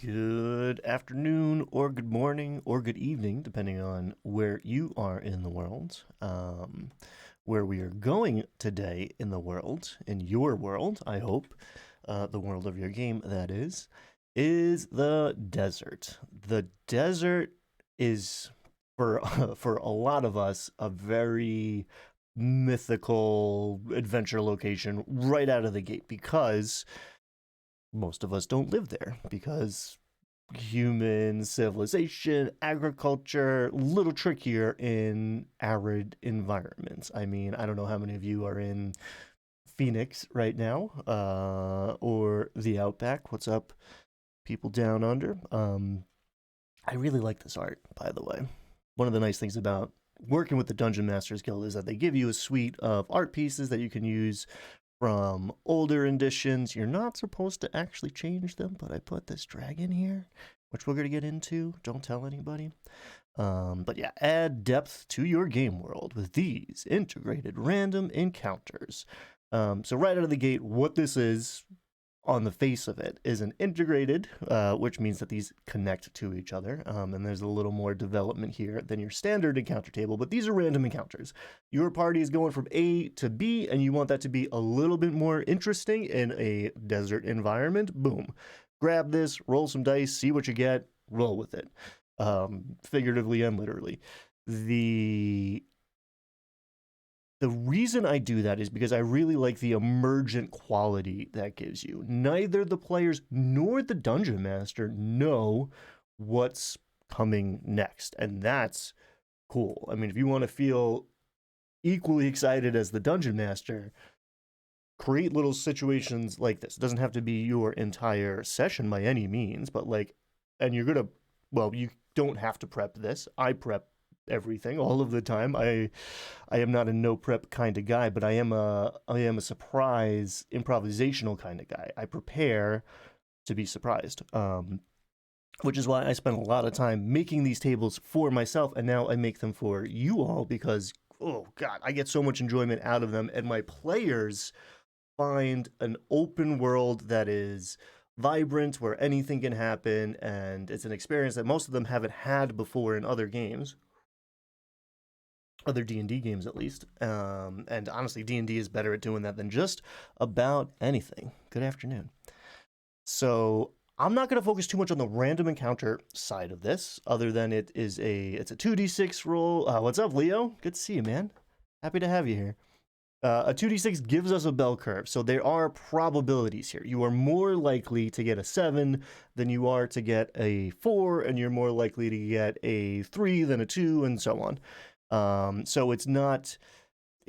Good afternoon, or good morning, or good evening, depending on where you are in the world. Where we are going today in the world, in your world, I hope, the world of your game, that is the desert. The desert is, for, for a lot of us, a very mythical adventure location right out of the gate because most of us don't live there because human civilization, agriculture, a little trickier in arid environments. I mean, I don't know how many of you are in Phoenix right now, or the Outback. What's up, people down under? I really like this art, by the way. One of the nice things about working with the Dungeon Masters Guild is that they give you a suite of art pieces that you can use from older editions. You're not supposed to actually change them, but I put this dragon here, which we're going to get into. Don't tell anybody. But yeah, add depth to your game world with these integrated random encounters. So right out of the gate, what this is, on the face of it, is an integrated, which means that these connect to each other, and there's a little more development here than your standard encounter table, but these are random encounters. Your party is going from A to B, and you want that to be a little bit more interesting in a desert environment. Boom. Grab this, roll some dice, see what you get, roll with it. Figuratively and literally. The reason I do that is because I really like the emergent quality that gives you. Neither the players nor the dungeon master know what's coming next, and that's cool. I mean, if you want to feel equally excited as the dungeon master, create little situations like this. It doesn't have to be your entire session by any means, but and you're gonna, well, you don't have to prep this. I prep everything all of the time. I am not a no prep kind of guy, but I am a surprise improvisational kind of guy. I prepare to be surprised. Which is why I spend a lot of time making these tables for myself, and now I make them for you all because, oh god, I get so much enjoyment out of them, and my players find an open world that is vibrant, where anything can happen, and it's an experience that most of them haven't had before in other games, other D&D games at least. And honestly, D&D is better at doing that than just about anything. Good afternoon. So I'm not going to focus too much on the random encounter side of this, other than it's a 2d6 roll. What's up, Leo? Good to see you, man. Happy to have you here. A 2d6 gives us a bell curve, so there are probabilities here. You are more likely to get a 7 than you are to get a 4, and you're more likely to get a 3 than a 2, and so on. So it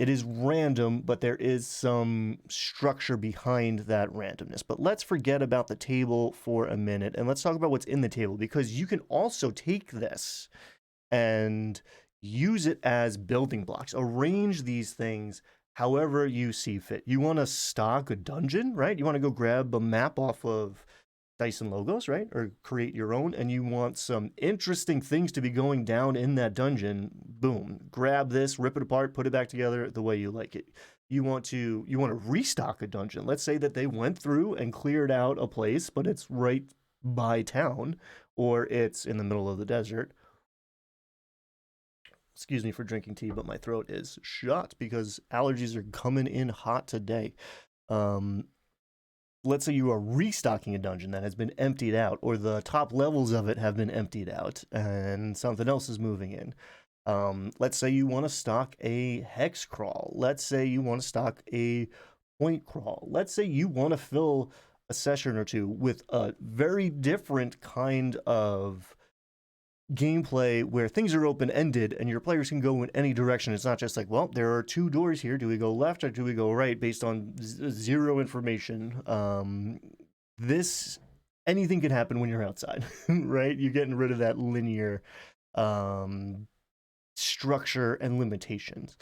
is random, but there is some structure behind that randomness. But let's forget about the table for a minute, and let's talk about what's in the table, because you can also take this and use it as building blocks. Arrange these things however you see fit. You want to stock a dungeon, right? You want to go grab a map off of Dice and Logos, right? Or create your own, and you want some interesting things to be going down in that dungeon. Boom. Grab this, rip it apart, put it back together the way you like it. You want to restock a dungeon. Let's say that they went through and cleared out a place, but it's right by town, or it's in the middle of the desert. Excuse me for drinking tea, but my throat is shut because allergies are coming in hot today. Let's say you are restocking a dungeon that has been emptied out, or the top levels of it have been emptied out, and something else is moving in. Let's say you want to stock a hex crawl. Let's say you want to stock a point crawl. Let's say you want to fill a session or two with a very different kind of gameplay where things are open-ended and your players can go in any direction. It's not just like, well, there are 2 doors here. Do we go left or do we go right based on zero information? Anything can happen when you're outside, right? You're getting rid of that linear structure and limitations.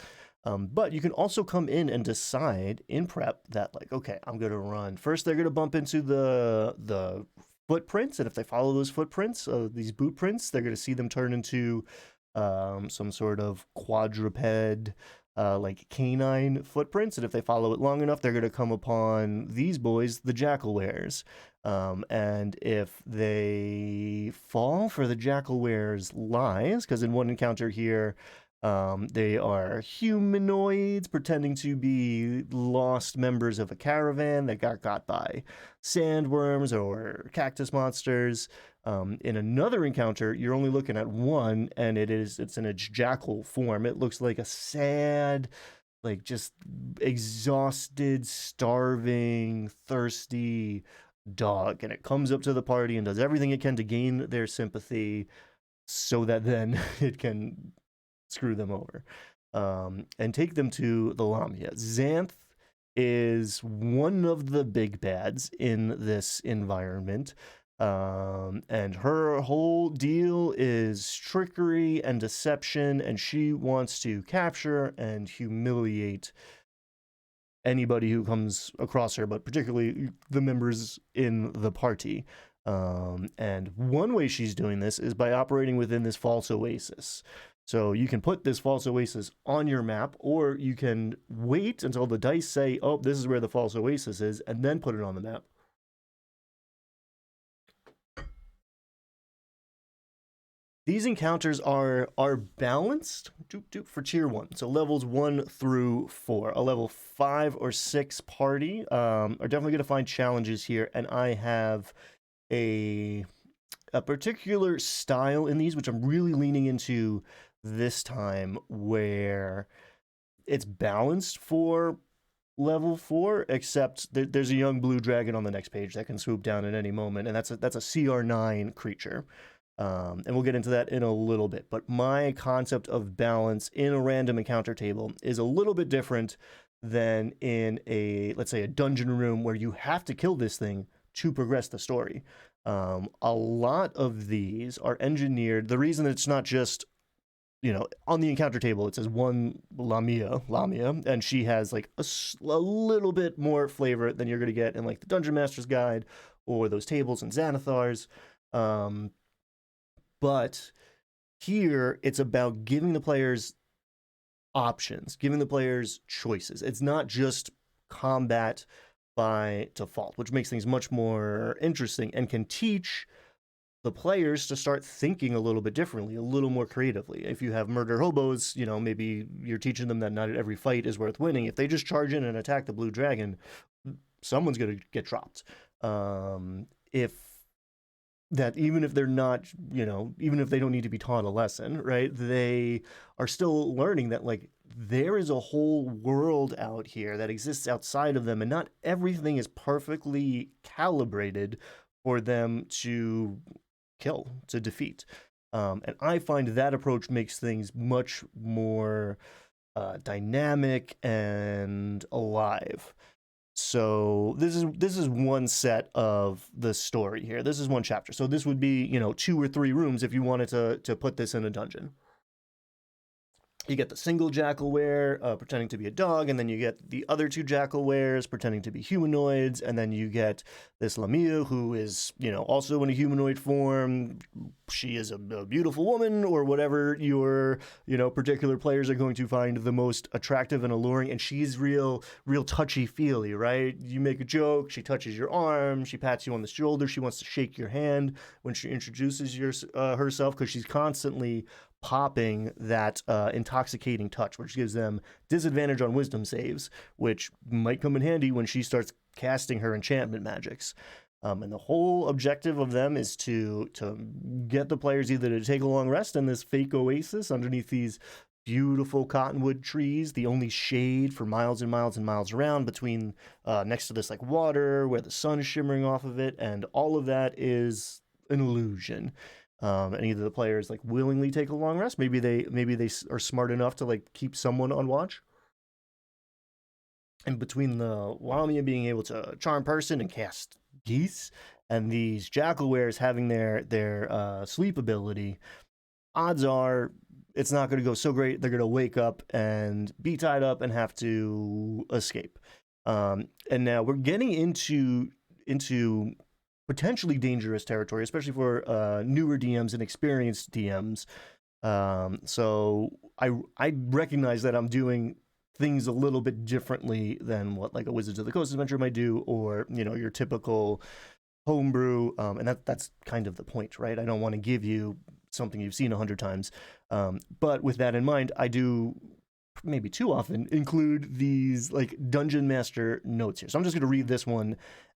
But you can also come in and decide in prep that, like, okay, I'm going to run. First, they're going to bump into the footprints, and if they follow those footprints, these boot prints, they're going to see them turn into some sort of quadruped, like canine footprints, and if they follow it long enough, they're going to come upon these boys, the jackal wares. And if they fall for the Jackalware's lies, because in one encounter here, they are humanoids pretending to be lost members of a caravan that got by sandworms or cactus monsters. In another encounter, you're only looking at one, and it's in a jackal form. It looks like a sad, like just exhausted, starving, thirsty dog, and it comes up to the party and does everything it can to gain their sympathy so that then it can screw them over, and take them to the Lamia. Xanth is one of the big bads in this environment. And her whole deal is trickery and deception, and she wants to capture and humiliate anybody who comes across her, but particularly the members in the party. And one way she's doing this is by operating within this false oasis. So you can put this false oasis on your map, or you can wait until the dice say, oh, this is where the false oasis is, and then put it on the map. These encounters are balanced for tier 1, so levels 1 through 4. A level 5 or 6 party are definitely going to find challenges here, and I have a particular style in these, which I'm really leaning into this time, where it's balanced for level 4, except there's a young blue dragon on the next page that can swoop down at any moment, and that's a CR9 creature. And we'll get into that in a little bit. But my concept of balance in a random encounter table is a little bit different than in let's say, a dungeon room where you have to kill this thing to progress the story. A lot of these are engineered. The reason that it's not just, on the encounter table, it says one Lamia, and she has like a little bit more flavor than you're going to get in like the Dungeon Master's Guide or those tables in Xanathar's. But here, it's about giving the players options, giving the players choices. It's not just combat by default, which makes things much more interesting and can teach the players to start thinking a little bit differently, a little more creatively. If you have murder hobos, maybe you're teaching them that not every fight is worth winning. If they just charge in and attack the blue dragon, someone's going to get dropped. Even if they're not, even if they don't need to be taught a lesson, right? They are still learning that, like, there is a whole world out here that exists outside of them, and not everything is perfectly calibrated for them to kill, to defeat. And I find that approach makes things much more dynamic and alive. So this is one set of the story here. This is one chapter. So this would be, 2 or 3 rooms if you wanted to put this in a dungeon. You get the single Jackalware pretending to be a dog, and then you get the other 2 Jackalwares pretending to be humanoids, and then you get this Lamia who is, also in a humanoid form. She is a beautiful woman, or whatever your, particular players are going to find the most attractive and alluring, and she's real touchy-feely, right? You make a joke, she touches your arm, she pats you on the shoulder, she wants to shake your hand when she introduces herself, because she's constantly popping that intoxicating touch, which gives them disadvantage on wisdom saves, which might come in handy when she starts casting her enchantment magics. And the whole objective of them is to get the players either to take a long rest in this fake oasis underneath these beautiful cottonwood trees, the only shade for miles and miles and miles around, between next to this like water where the sun is shimmering off of it, and all of that is an illusion. And either the players like willingly take a long rest, maybe they are smart enough to like keep someone on watch. And between the Lamia being able to charm person and cast geese, and these Jackalwares having their sleep ability, odds are it's not going to go so great. They're going to wake up and be tied up and have to escape. And now we're getting into potentially dangerous territory, especially for newer DMs and experienced DMs. So I recognize that I'm doing things a little bit differently than what like a Wizards of the Coast adventure might do, or your typical homebrew, and that's kind of the point, right? I don't want to give you something you've seen 100 times, but with that in mind, I do maybe too often include these like dungeon master notes here. So I'm just going to read this one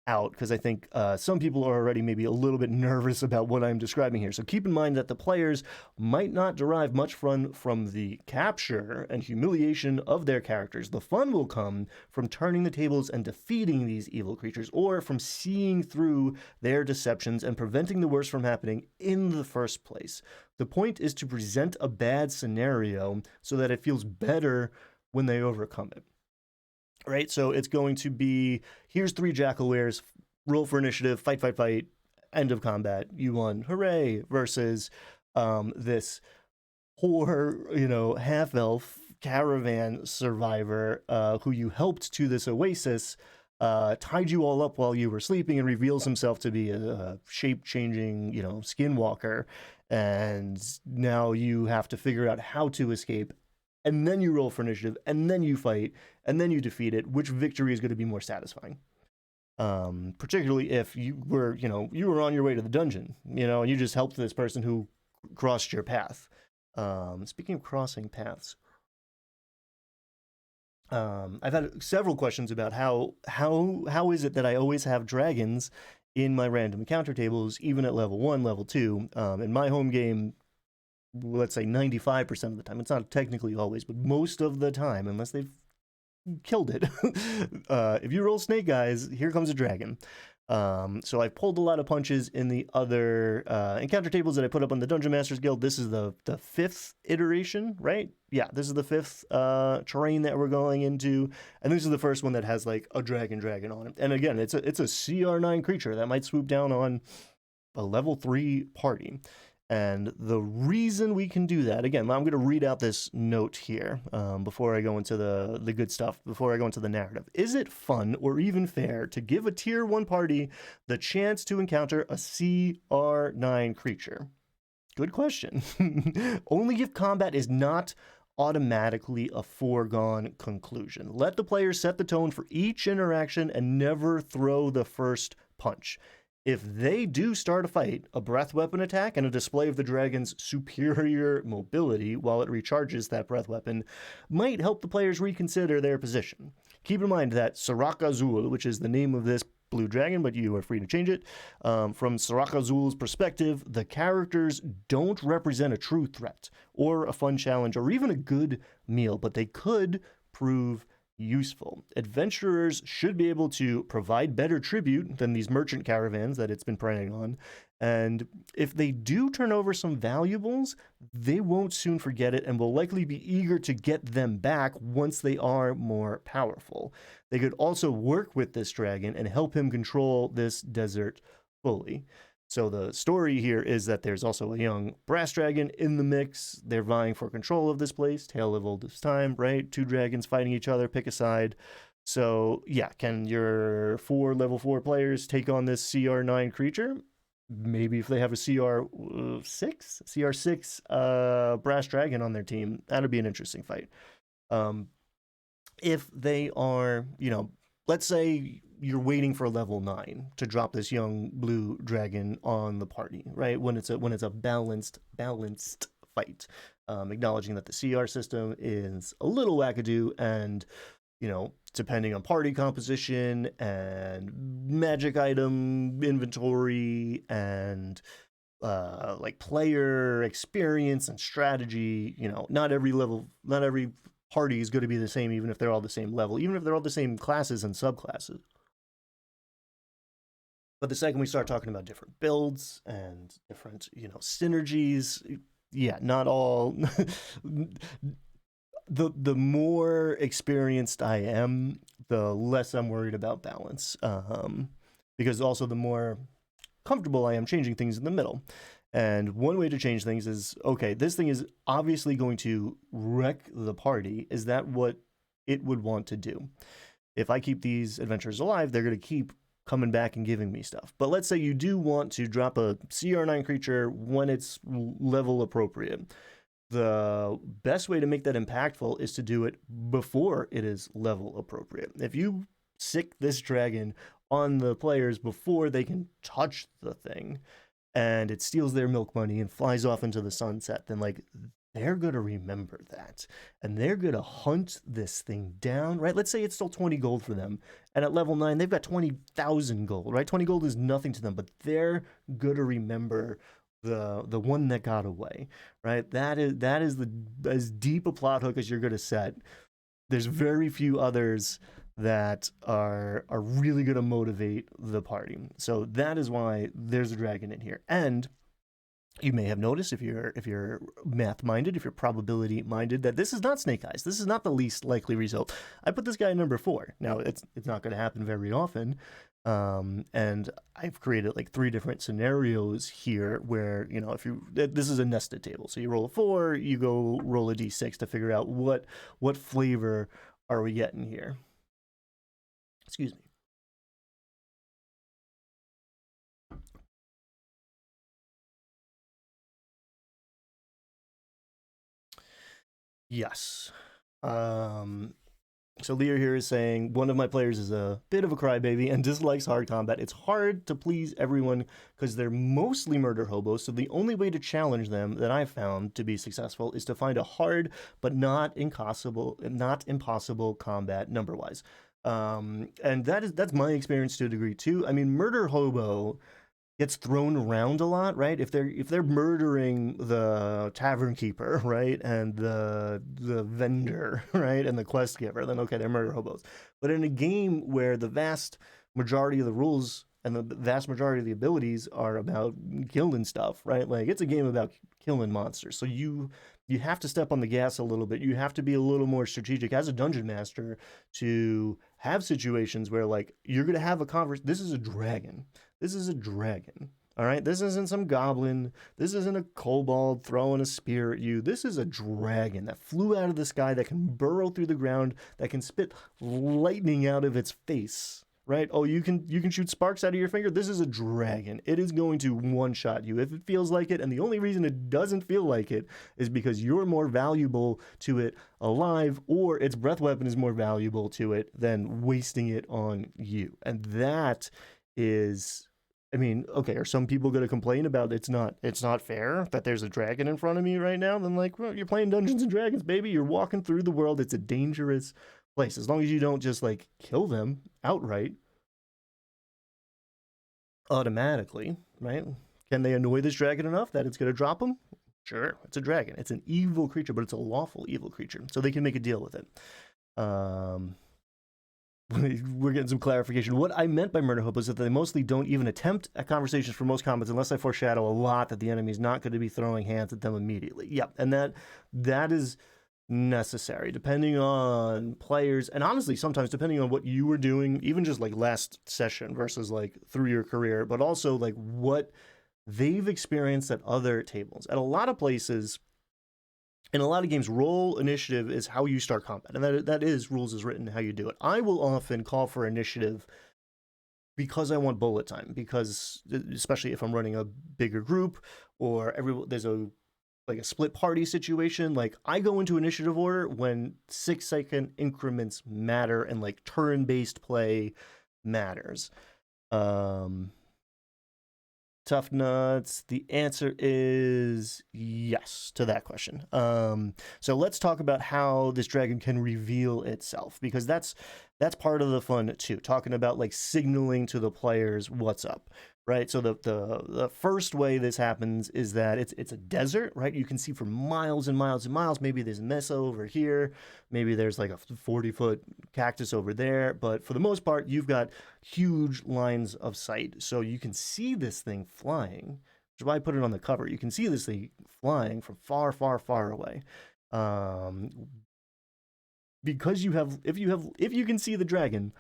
out because I think some people are already maybe a little bit nervous about what I'm describing here. So keep in mind that the players might not derive much fun from the capture and humiliation of their characters. The fun will come from turning the tables and defeating these evil creatures, or from seeing through their deceptions and preventing the worst from happening in the first place. The point is to present a bad scenario so that it feels better when they overcome it. Right? So it's going to be, here's 3 Jackalwares, roll for initiative, fight, fight, fight, end of combat, you won, hooray, versus this poor, half-elf caravan survivor who you helped to this oasis, tied you all up while you were sleeping and reveals himself to be a shape-changing, skinwalker, and now you have to figure out how to escape, and then you roll for initiative, and then you fight, and then you defeat it. Which victory is going to be more satisfying? Particularly if you were on your way to the dungeon, and you just helped this person who crossed your path. Speaking of crossing paths, I've had several questions about how is it that I always have dragons in my random encounter tables, even at level 1, level 2. In my home game, let's say 95% of the time, it's not technically always, but most of the time, unless they've killed it, if you roll snake eyes, here comes a dragon. So I've pulled a lot of punches in the other encounter tables that I put up on the Dungeon Masters Guild. This is the 5th iteration, right? Yeah, this is the 5th terrain that we're going into, and this is the first one that has like a dragon on it. And again, it's a CR9 creature that might swoop down on a level 3 party. And the reason we can do that, again, I'm going to read out this note here before I go into the good stuff, before I go into the narrative. Is it fun or even fair to give a tier 1 party the chance to encounter a CR9 creature? Good question. Only if combat is not automatically a foregone conclusion. Let the players set the tone for each interaction and never throw the first punch. If they do start a fight, a breath weapon attack and a display of the dragon's superior mobility while it recharges that breath weapon might help the players reconsider their position. Keep in mind that Saraka Zul, which is the name of this blue dragon, but you are free to change it, from Saraka Zul's perspective, the characters don't represent a true threat or a fun challenge or even a good meal, but they could prove useful. Adventurers should be able to provide better tribute than these merchant caravans that it's been preying on, and if they do turn over some valuables, they won't soon forget it and will likely be eager to get them back once they are more powerful. They could also work with this dragon and help him control this desert fully. So the story here is that there's also a young brass dragon in the mix. They're vying for control of this place. Tale of oldest time, right? 2 dragons fighting each other, pick a side. So yeah, can your 4 level 4 players take on this CR9 creature? Maybe if they have a CR6 brass dragon on their team, that'd be an interesting fight. If they are, let's say you're waiting for level 9 to drop this young blue dragon on the party, right? When it's a balanced fight, acknowledging that the CR system is a little wackadoo, and depending on party composition and magic item inventory and like player experience and strategy, not every party is going to be the same, even if they're all the same level, even if they're all the same classes and subclasses. But the second we start talking about different builds and different, synergies, yeah, not all. The more experienced I am, the less I'm worried about balance. Because also the more comfortable I am changing things in the middle. And one way to change things is, okay, this thing is obviously going to wreck the party. Is that what it would want to do? If I keep these adventurers alive, they're going to keep coming back and giving me stuff. But let's say you do want to drop a CR9 creature when it's level appropriate. The best way to make that impactful is to do it before it is level appropriate. If you sick this dragon on the players before they can touch the thing, and it steals their milk money and flies off into the sunset, then like they're going to remember that and they're going to hunt this thing down, right? Let's say it's still 20 gold for them. And at level 9, they've got 20,000 gold, right? 20 gold is nothing to them, but they're going to remember the one that got away, right? That is the as deep a plot hook as you're going to set. There's very few others that are really going to motivate the party. So that is why there's a dragon in here. And you may have noticed, if you're math minded, if you're probability minded, that this is not Snake Eyes. This is not the least likely result. I put this guy at number 4. Now it's not going to happen very often, and I've created like 3 different scenarios here where, you know, if you this is a nested table, so you roll a 4, you go roll a d6 to figure out what flavor are we getting here. Excuse me. Yes. So Lear here is saying, one of my players is a bit of a crybaby and dislikes hard combat. It's hard to please everyone because they're mostly murder hobos, so the only way to challenge them that I've found to be successful is to find a hard but not impossible combat number-wise. And that's my experience to a degree too. I mean, murder hobo gets thrown around a lot, right? If they're murdering the tavern keeper, right, and the vendor, right, and the quest giver, then okay, they're murder hobos. But in a game where the vast majority of the rules and the vast majority of the abilities are about killing stuff, right? Like it's a game about killing monsters. So you have to step on the gas a little bit. You have to be a little more strategic as a dungeon master to have situations where like you're gonna have a conversation. This is a dragon. This is a dragon. All right, this isn't some goblin. This isn't a kobold throwing a spear at you. This is a dragon that flew out of the sky, that can burrow through the ground, that can spit lightning out of its face. Right? Oh, you can shoot sparks out of your finger. This is a dragon. It is going to one-shot you if it feels like it, and the only reason it doesn't feel like it is because you're more valuable to it alive, or its breath weapon is more valuable to it than wasting it on you. And that is, I mean, okay, are some people going to complain about it's not fair that there's a dragon in front of me right now? Then like, well, you're playing Dungeons and Dragons, baby. You're walking through the world. It's a dangerous place. As long as you don't just like kill them outright automatically, right? Can they annoy this dragon enough that it's going to drop them? Sure, it's a dragon. It's an evil creature, but it's a lawful evil creature, so they can make a deal with it. We're getting some clarification. What I meant by murder hope is that they mostly don't even attempt at conversations for most combats unless I foreshadow a lot that the enemy is not going to be throwing hands at them immediately. Yep, and that is necessary depending on players, and honestly sometimes depending on what you were doing, even just like last session versus like through your career, but also like what they've experienced at other tables. At a lot of places, in a lot of games, roll initiative is how you start combat, and that is rules is written how you do it. I will often call for initiative because I want bullet time, because especially if I'm running a bigger group or there's a split party situation, like I go into initiative order when 6-second increments matter and like turn-based play matters. Tough nuts. The answer is yes to that question. So let's talk about how this dragon can reveal itself, because that's part of the fun too. Talking about like signaling to the players what's up, right? So the first way this happens is that it's a desert, right? You can see for miles and miles and miles. Maybe there's a mesa over here. Maybe there's like a 40-foot cactus over there. But for the most part, you've got huge lines of sight. So you can see this thing flying, which is why I put it on the cover. You can see this thing flying from far, far, far away. Because if you can see the dragon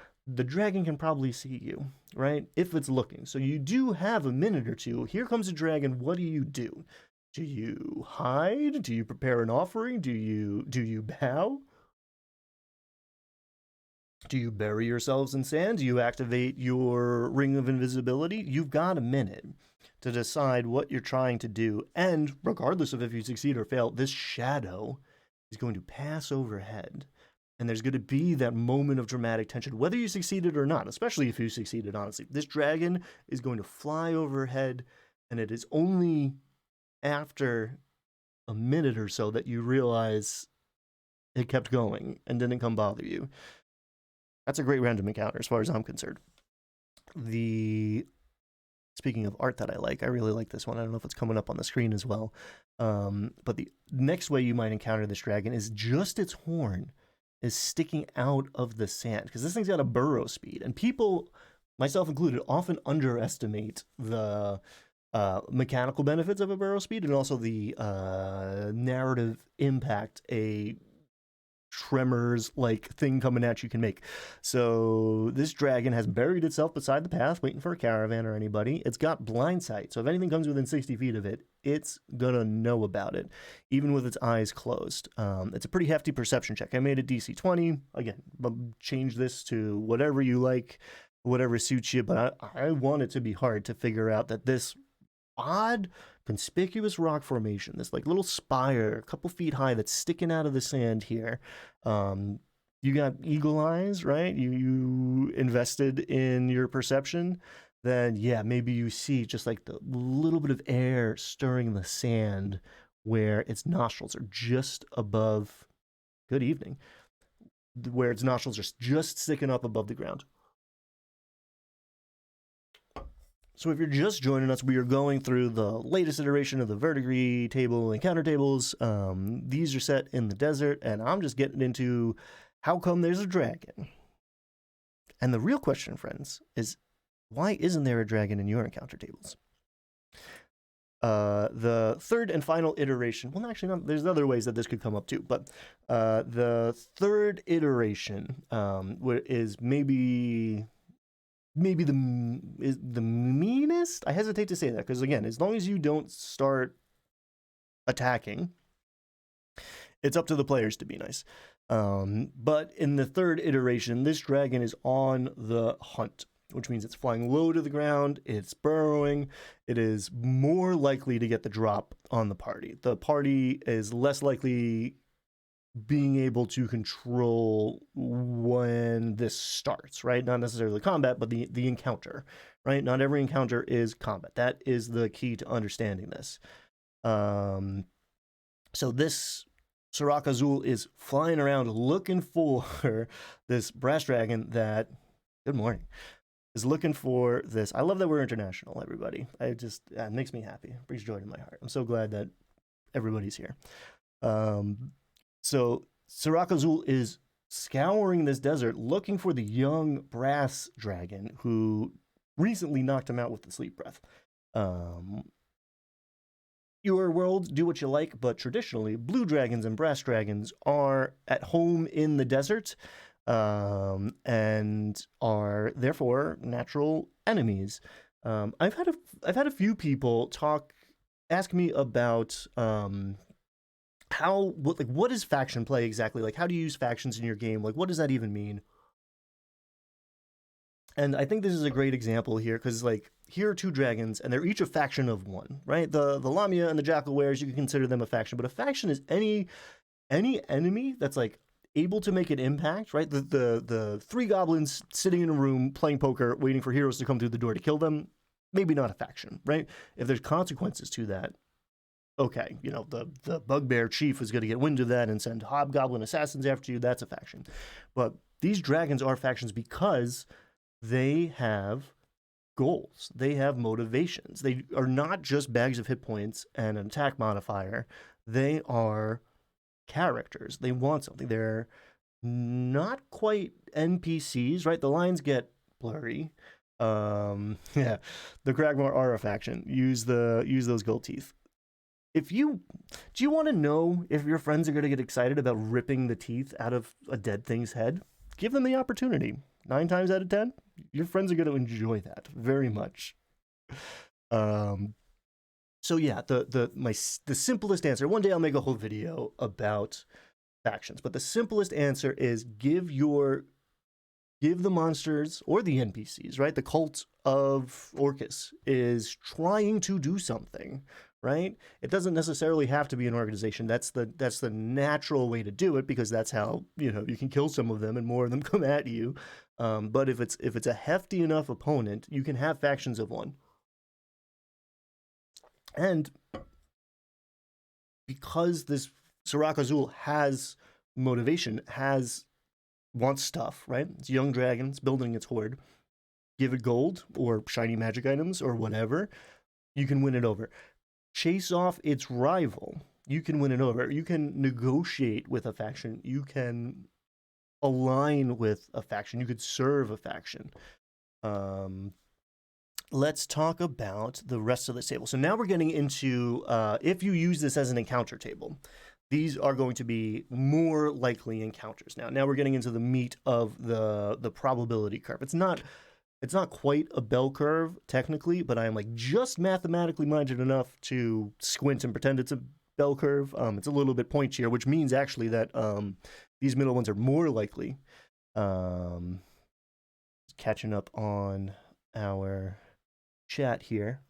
can probably see you, right? If it's looking. So you do have a minute or two. Here comes a dragon. What do you do? Do you hide? Do you prepare an offering? Do you bow? Do you bury yourselves in sand? Do you activate your ring of invisibility? You've got a minute to decide what you're trying to do. And regardless of if you succeed or fail, this shadow is going to pass overhead. And there's going to be that moment of dramatic tension, whether you succeeded or not, especially if you succeeded, honestly. This dragon is going to fly overhead, and it is only after a minute or so that you realize it kept going and didn't come bother you. That's a great random encounter as far as I'm concerned. Speaking of art that I really like this one. I don't know if it's coming up on the screen as well. But the next way you might encounter this dragon is just its horn is sticking out of the sand, because this thing's got a burrow speed, and people, myself included, often underestimate the mechanical benefits of a burrow speed and also the narrative impact a tremors-like thing coming at you can make. So this dragon has buried itself beside the path, waiting for a caravan or anybody. It's got blind sight, so if anything comes within 60 feet of it, it's gonna know about it, even with its eyes closed. It's a pretty hefty perception check. I made a DC 20. Again, change this to whatever you like, whatever suits you, but I want it to be hard to figure out that this odd conspicuous rock formation, this like little spire a couple feet high that's sticking out of the sand here, you got eagle eyes, right? You invested in your perception, then yeah, maybe you see just like the little bit of air stirring the sand where its nostrils are just above, good evening, where its nostrils are just sticking up above the ground. So if you're just joining us, we are going through the latest iteration of the Verdigris Table encounter tables. These are set in the desert, and I'm just getting into how come there's a dragon. And the real question, friends, is why isn't there a dragon in your encounter tables? The third and final iteration, well, actually, no, there's other ways that this could come up too, but the third iteration is maybe the meanest. I hesitate to say that, because again, as long as you don't start attacking, it's up to the players to be nice. But in the third iteration, this dragon is on the hunt, which means it's flying low to the ground, it's burrowing, it is more likely to get the drop on the party. The party is less likely being able to control when this starts, right? Not necessarily combat, but the encounter, right? Not every encounter is combat. That is the key to understanding this. So this Sirach Azul is flying around looking for this brass dragon that, good morning, is looking for this. I love that we're international, everybody. It makes me happy. It brings joy to my heart. I'm so glad that everybody's here. So Sirach Azul is scouring this desert looking for the young brass dragon who recently knocked him out with the sleep breath. Your world, do what you like, but traditionally, blue dragons and brass dragons are at home in the desert, and are therefore natural enemies. I've had a few people ask me about what is faction play exactly? Like, how do you use factions in your game? Like, what does that even mean? And I think this is a great example here, because like, here are two dragons, and they're each a faction of one, right? The Lamia and the Jackal Wares, you can consider them a faction, but a faction is any enemy that's like able to make an impact, right? The three goblins sitting in a room playing poker, waiting for heroes to come through the door to kill them, maybe not a faction, right? If there's consequences to that, okay, the bugbear chief is going to get wind of that and send hobgoblin assassins after you. That's a faction. But these dragons are factions because they have goals. They have motivations. They are not just bags of hit points and an attack modifier. They are characters. They want something. They're not quite NPCs, right? The lines get blurry. Yeah, the Kragmar are a faction. Use those gold teeth. Do you want to know if your friends are going to get excited about ripping the teeth out of a dead thing's head? Give them the opportunity. 9 times out of 10, your friends are going to enjoy that very much. So yeah, the simplest answer. One day I'll make a whole video about factions, but the simplest answer is give the monsters or the NPCs, right? The cult of Orcus is trying to do something, right? It doesn't necessarily have to be an organization. That's the natural way to do it because that's how you can kill some of them and more of them come at you. But if it's a hefty enough opponent, you can have factions of one. And because this Sirach Azul has motivation, wants stuff, right? It's young dragons building its horde. Give it gold or shiny magic items or whatever, you can win it over. Chase off its rival, you can win it over. You can negotiate with a faction. You can align with a faction. You could serve a faction. Let's talk about the rest of the table. So now we're getting into if you use this as an encounter table, these are going to be more likely encounters. Now we're getting into the meat of the probability curve. It's not quite a bell curve technically, but I am like just mathematically minded enough to squint and pretend it's a bell curve. It's a little bit pointier, which means actually that these middle ones are more likely. Catching up on our chat here.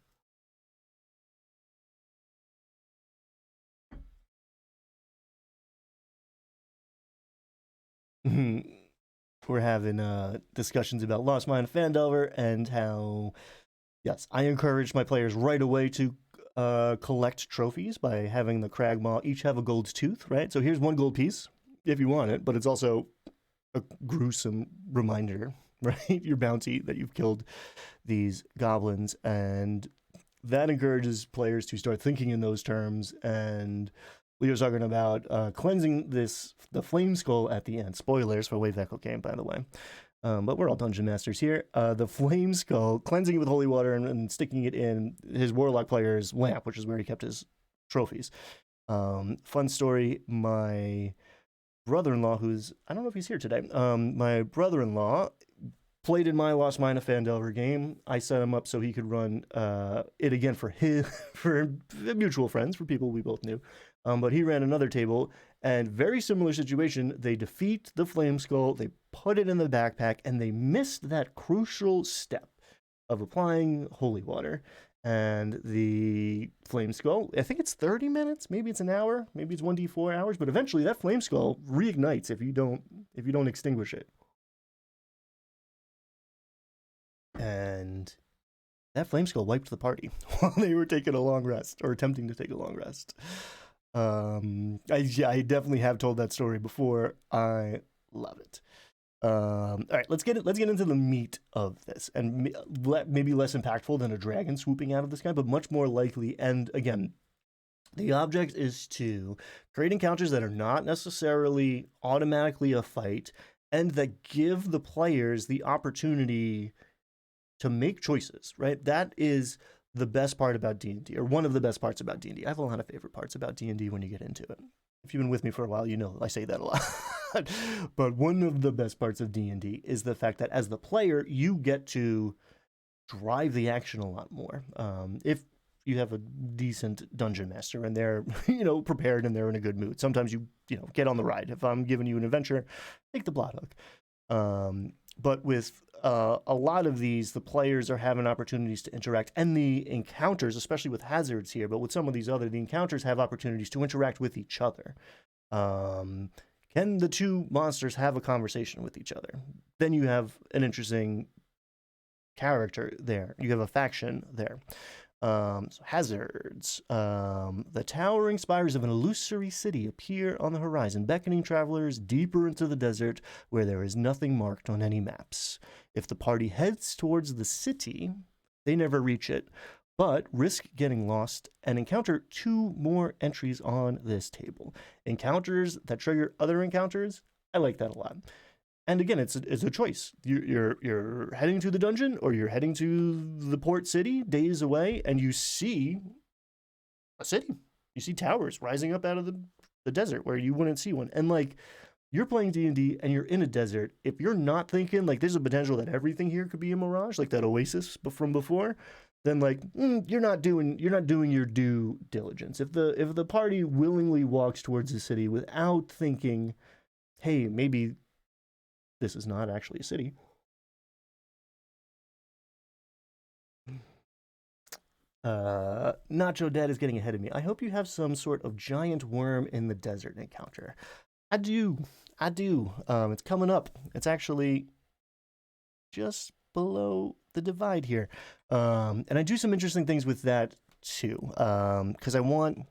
We're having discussions about Lost Mine of Phandelver and how, yes, I encourage my players right away to collect trophies by having the Cragmaw each have a gold tooth, right? So here's one gold piece if you want it, but it's also a gruesome reminder, right? Your bounty that you've killed these goblins, and that encourages players to start thinking in those terms. And we were talking about cleansing the flame skull at the end. Spoilers for Wave Echo Game, by the way. But we're all dungeon masters here. The flame skull, cleansing it with holy water and sticking it in his warlock player's lamp, which is where he kept his trophies. Fun story, my brother-in-law, I don't know if he's here today, my brother-in-law played in my Lost Mine of Phandelver game. I set him up so he could run it again for mutual friends, for people we both knew. But he ran another table, and very similar situation. They defeat the flame skull, they put it in the backpack, and they missed that crucial step of applying holy water. And the flame skull, I think it's 30 minutes, maybe it's an hour, maybe it's 1d4 hours, but eventually that flame skull reignites if you don't extinguish it. And that flame skull wiped the party while they were taking a long rest or attempting to take a long rest. I definitely have told that story before. I love it. All right, let's get into the meat of this, and maybe less impactful than a dragon swooping out of the sky, but much more likely. And again, the object is to create encounters that are not necessarily automatically a fight, and that give the players the opportunity to make choices, right? That is the best part about D&D, or one of the best parts about D&D. I have a lot of favorite parts about D&D when you get into it. If you've been with me for a while, you know I say that a lot. But one of the best parts of D&D is the fact that as the player, you get to drive the action a lot more. If you have a decent dungeon master and they're, prepared and they're in a good mood. Sometimes you get on the ride. If I'm giving you an adventure, take the blot hook. But with a lot of these, the players are having opportunities to interact, and the encounters, especially with hazards here, but with some of these the encounters have opportunities to interact with each other. Can the two monsters have a conversation with each other? Then you have an interesting character there. You have a faction there. So hazards. The towering spires of an illusory city appear on the horizon, beckoning travelers deeper into the desert where there is nothing marked on any maps. If the party heads towards the city, they never reach it, but risk getting lost and encounter 2 more entries on this table. Encounters that trigger other encounters, I like that a lot. And again, it's a choice. You're heading to the dungeon, or you're heading to the port city days away, and you see a city. You see towers rising up out of the desert where you wouldn't see one. And you're playing D&D and you're in a desert. If you're not thinking there's a potential that everything here could be a mirage, like that oasis from before, then you're not doing your due diligence. If the party willingly walks towards the city without thinking, hey, maybe this is not actually a city, Nacho Dad is getting ahead of me. I hope you have some sort of giant worm in the desert encounter. I do. I do. It's coming up. It's actually just below the divide here. And I do some interesting things with that too. Because I want,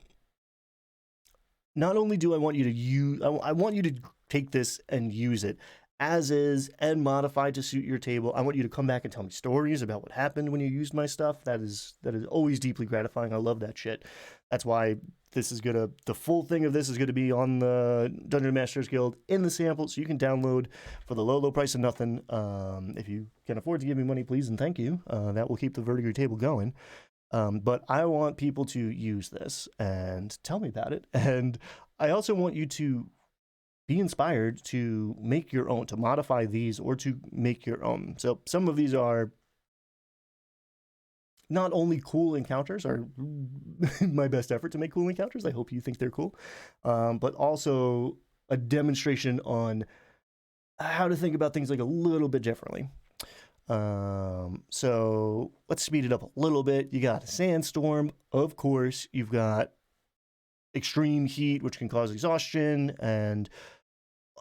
not only do I want you to use, I want you to take this and use it as is and modify to suit your table. I want you to come back and tell me stories about what happened when you used my stuff. That is always deeply gratifying. I love that shit. That's why the full thing of this is gonna be on the Dungeon Masters Guild in the sample, so you can download for the low price of nothing. If you can afford to give me money, please and thank you. That will keep the Verdigris Table going. But I want people to use this and tell me about it. And I also want you to be inspired to make your own, to modify these or to make your own. So some of these are not only cool encounters, are my best effort to make cool encounters. I hope you think they're cool, but also a demonstration on how to think about things like a little bit differently. So let's speed it up a little bit. You got a sandstorm, of course. You've got extreme heat, which can cause exhaustion, and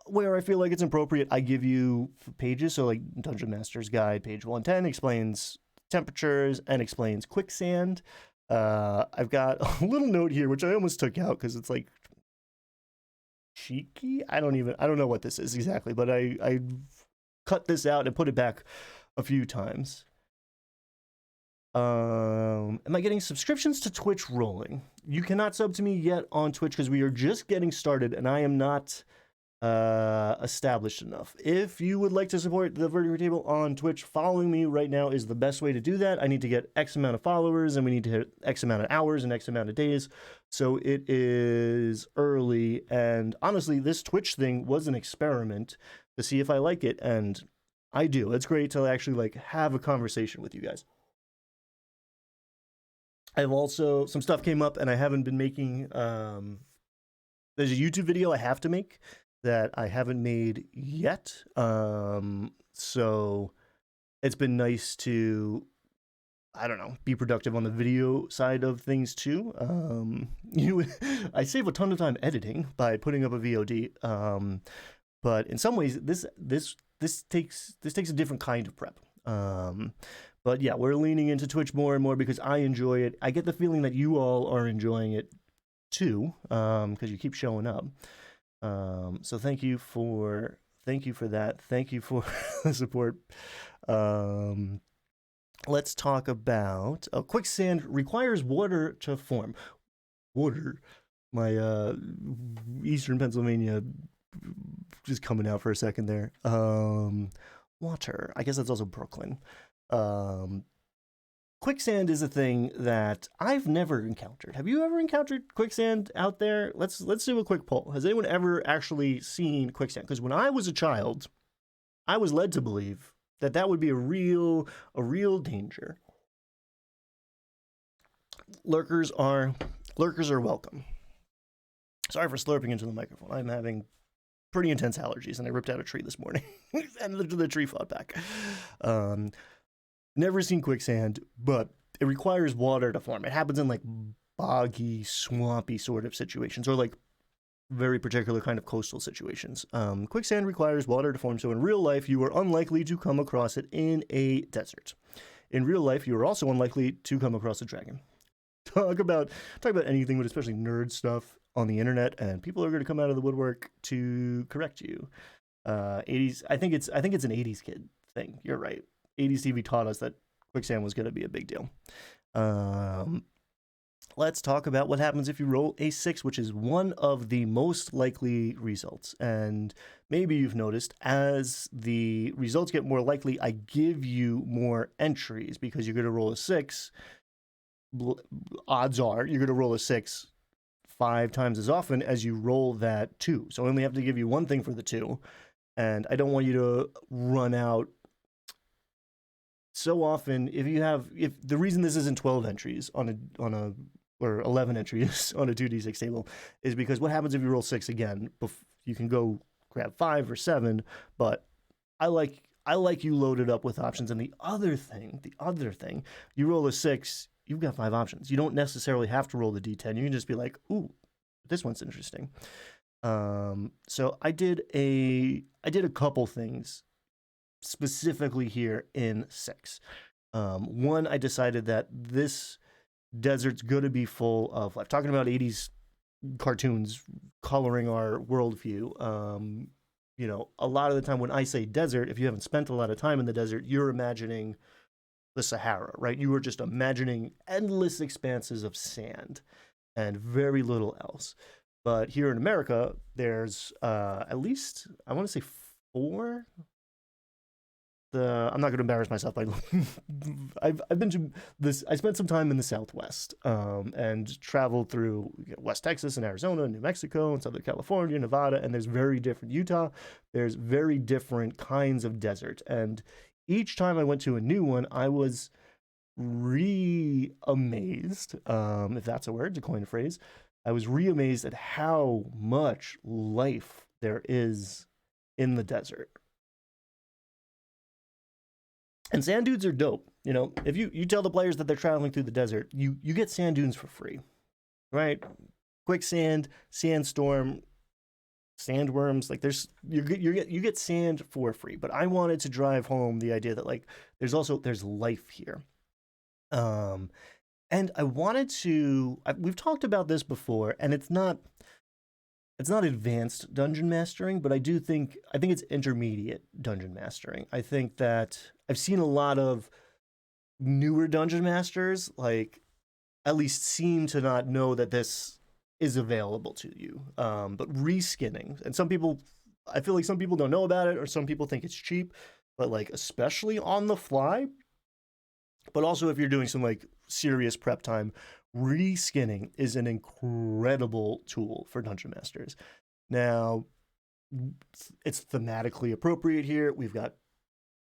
where I feel like it's appropriate, I give you pages. So like Dungeon Master's Guide, page 110 explains temperatures and explains quicksand. I've got a little note here, which I almost took out because it's like cheeky. I don't know what this is exactly, but I cut this out and put it back a few times. Am I getting subscriptions to Twitch rolling? You cannot sub to me yet on Twitch because we are just getting started and I am not established enough. If you would like to support the Verdigris Table on Twitch, following me right now is the best way to do that. I need to get X amount of followers and we need to hit X amount of hours and X amount of days. So it is early, and honestly, this Twitch thing was an experiment to see if I like it, and I do. It's great to actually like have a conversation with you guys. I've also, some stuff came up and I haven't been making, there's a YouTube video I have to make that I haven't made yet. So it's been nice to, I don't know, be productive on the video side of things too. I save a ton of time editing by putting up a VOD. But in some ways, this takes a different kind of prep. But yeah, we're leaning into Twitch more and more because I enjoy it. I get the feeling that you all are enjoying it too, because you keep showing up. So thank you for that. Thank you for the support. Let's talk about quicksand requires water to form. Water, my Eastern Pennsylvania just coming out for a second there. Water. I guess that's also Brooklyn. Quicksand is a thing that I've never encountered. Have you ever encountered quicksand out there? Let's do a quick poll. Has anyone ever actually seen quicksand? Because when I was a child, I was led to believe that that would be a real danger. Lurkers are welcome. Sorry for slurping into the microphone. I'm having pretty intense allergies, and I ripped out a tree this morning, and the tree fought back. Never seen quicksand, but it requires water to form. It happens in like boggy, swampy sort of situations, or like very particular kind of coastal situations. Quicksand requires water to form, so in real life, you are unlikely to come across it in a desert. In real life, you are also unlikely to come across a dragon. Talk about anything, but especially nerd stuff on the internet, and people are going to come out of the woodwork to correct you. 80s, I think it's an 80s kid thing. You're right. 80s TV taught us that quicksand was going to be a big deal. Let's talk about what happens if you roll a 6, which is one of the most likely results. And maybe you've noticed, as the results get more likely, I give you more entries because you're going to roll a 6. Odds are you're going to roll a 6 5 times as often as you roll that 2. So I only have to give you one thing for the 2. And I don't want you to run out so often. If the reason this isn't 12 entries on a or 11 entries on a 2d6 table is because what happens if you roll 6 again? You can go grab 5 or 7, but I like you loaded up with options. And the other thing, you roll a 6, you've got 5 options. You don't necessarily have to roll the d10. You can just be like, ooh, this one's interesting. So I did a couple things specifically here in 6. One, I decided that this desert's going to be full of life. Talking about 80s cartoons coloring our worldview. You know, a lot of the time when I say desert, if you haven't spent a lot of time in the desert, you're imagining the Sahara, right? You were just imagining endless expanses of sand and very little else. But here in America, there's at least, I want to say 4. I'm not going to embarrass myself by I've been to this. I spent some time in the Southwest and traveled through West Texas and Arizona, New Mexico, and Southern California, Nevada, and there's very different Utah. There's very different kinds of desert, and each time I went to a new one, I was re-amazed, if that's a word to coin a phrase. I was re-amazed at how much life there is in the desert. And sand dunes are dope. You know, if you tell the players that they're traveling through the desert, you get sand dunes for free, right? Quicksand, sandstorm, sandworms. Like you get sand for free. But I wanted to drive home the idea that like there's life here. And I wanted to. We've talked about this before, and it's not advanced dungeon mastering, but I think it's intermediate dungeon mastering. I think that I've seen a lot of newer dungeon masters like at least seem to not know that this is available to you. But reskinning, and I feel like some people don't know about it, or some people think it's cheap, but like especially on the fly. But also if you're doing some like serious prep time, reskinning is an incredible tool for dungeon masters. Now, it's thematically appropriate here. We've got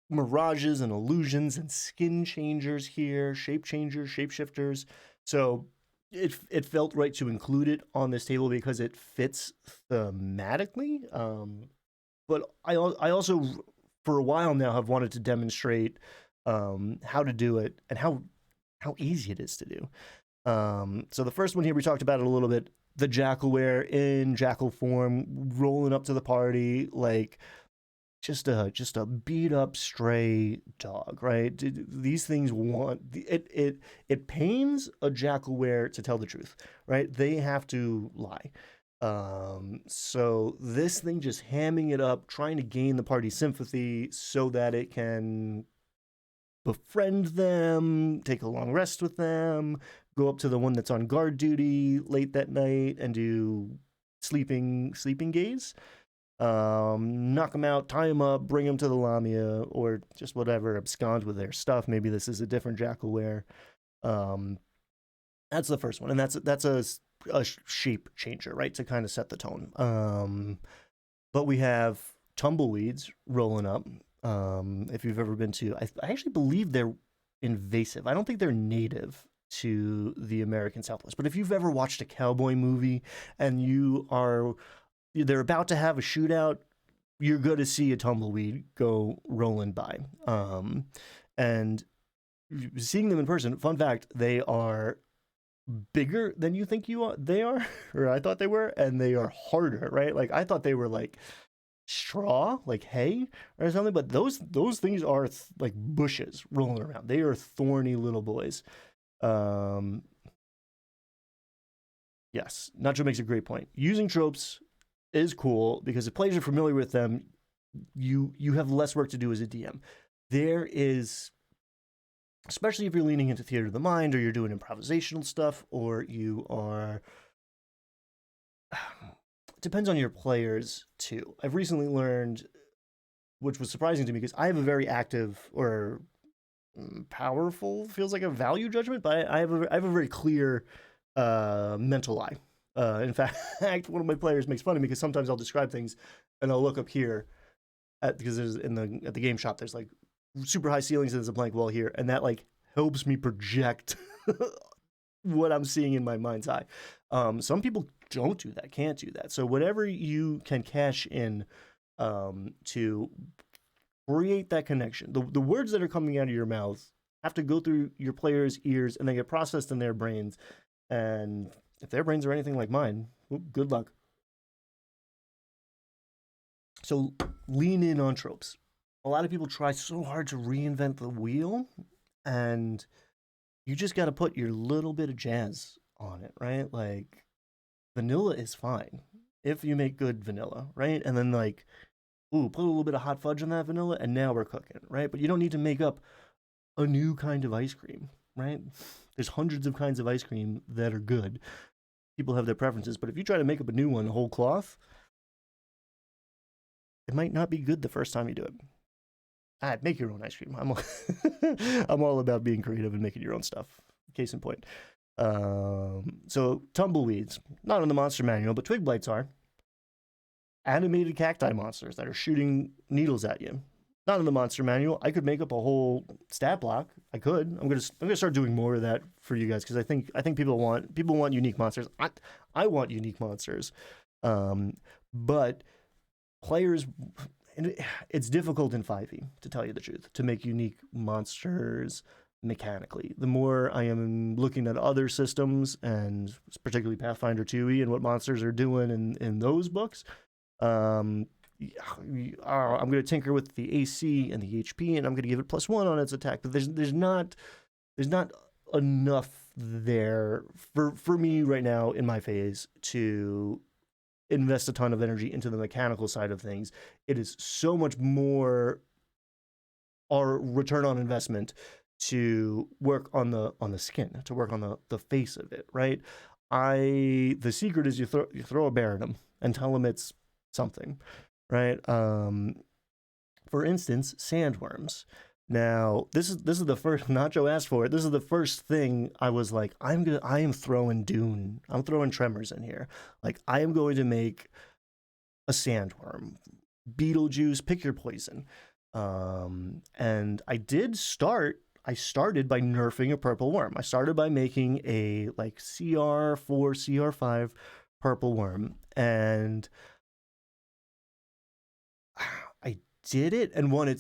mirages and illusions and skin changers here, shape changers, shapeshifters. So it felt right to include it on this table because it fits thematically. But I also, for a while now, have wanted to demonstrate how to do it and how easy it is to do. So the first one here, we talked about it a little bit. The Jackalware in Jackal form, rolling up to the party like just a beat up stray dog, right? These things want it pains a Jackalware to tell the truth, right? They have to lie. So this thing just hamming it up, trying to gain the party's sympathy so that it can befriend them, take a long rest with them, go up to the one that's on guard duty late that night and do sleeping gaze. Knock them out, tie them up, bring them to the Lamia, or just whatever, abscond with their stuff. Maybe this is a different Jackalware. That's the first one, and that's a shape changer, right, to kind of set the tone. But we have tumbleweeds rolling up. If you've ever been to, I actually believe they're invasive. I don't think they're native to the American Southwest. But if you've ever watched a cowboy movie and they're about to have a shootout, you're going to see a tumbleweed go rolling by. And seeing them in person, fun fact, they are bigger than you think they are, or I thought they were, and they are harder, right? Like I thought they were like straw, like hay or something, but those things are like bushes rolling around. They are thorny little boys. Yes, Nacho makes a great point. Using tropes is cool because if players are familiar with them, you have less work to do as a DM. There is, especially if you're leaning into theater of the mind, or you're doing improvisational stuff, or you are depends on your players too. I've recently learned, which was surprising to me because I have a very active or powerful, feels like a value judgment, but I have a very clear mental eye. In fact, one of my players makes fun of me because sometimes I'll describe things and I'll look up here because there's at the game shop there's like super high ceilings and there's a blank wall here, and that like helps me project what I'm seeing in my mind's eye. Some people don't do that, can't do that. So whatever you can cash in to create that connection, the words that are coming out of your mouth have to go through your players' ears and then get processed in their brains. And if their brains are anything like mine, good luck. So lean in on tropes. A lot of people try so hard to reinvent the wheel, and you just got to put your little bit of jazz on it, right? Like vanilla is fine if you make good vanilla, right? And then like, ooh, put a little bit of hot fudge on that vanilla, and now we're cooking, right? But you don't need to make up a new kind of ice cream, right? There's hundreds of kinds of ice cream that are good. People have their preferences, but if you try to make up a new one whole cloth, it might not be good the first time you do it. Make your own ice cream. I'm all about being creative and making your own stuff. Case in point. So tumbleweeds, not in the monster manual, but twig blights are. Animated cacti monsters that are shooting needles at you. Not in the monster manual. I could make up a whole stat block. I could. I'm gonna start doing more of that for you guys because I think people want unique monsters. I want unique monsters, but players. And it's difficult in 5e, to tell you the truth, to make unique monsters mechanically. The more I am looking at other systems, and particularly Pathfinder 2e and what monsters are doing in those books, I'm going to tinker with the AC and the HP, and I'm going to give it +1 on its attack. But there's not enough there for me right now in my phase to invest a ton of energy into the mechanical side of things. It is so much more our return on investment to work on the skin, to work on the face of it, right? The secret is you throw a bear at them and tell them it's something, right? For instance, sandworms. Now, this is the first. Nacho asked for it. This is the first thing I was like, I am throwing Dune. I'm throwing Tremors in here. Like, I am going to make a sandworm, Beetlejuice. Pick your poison. And I started by nerfing a purple worm. I started by making a like CR4, CR5 purple worm, and I did it, and one, it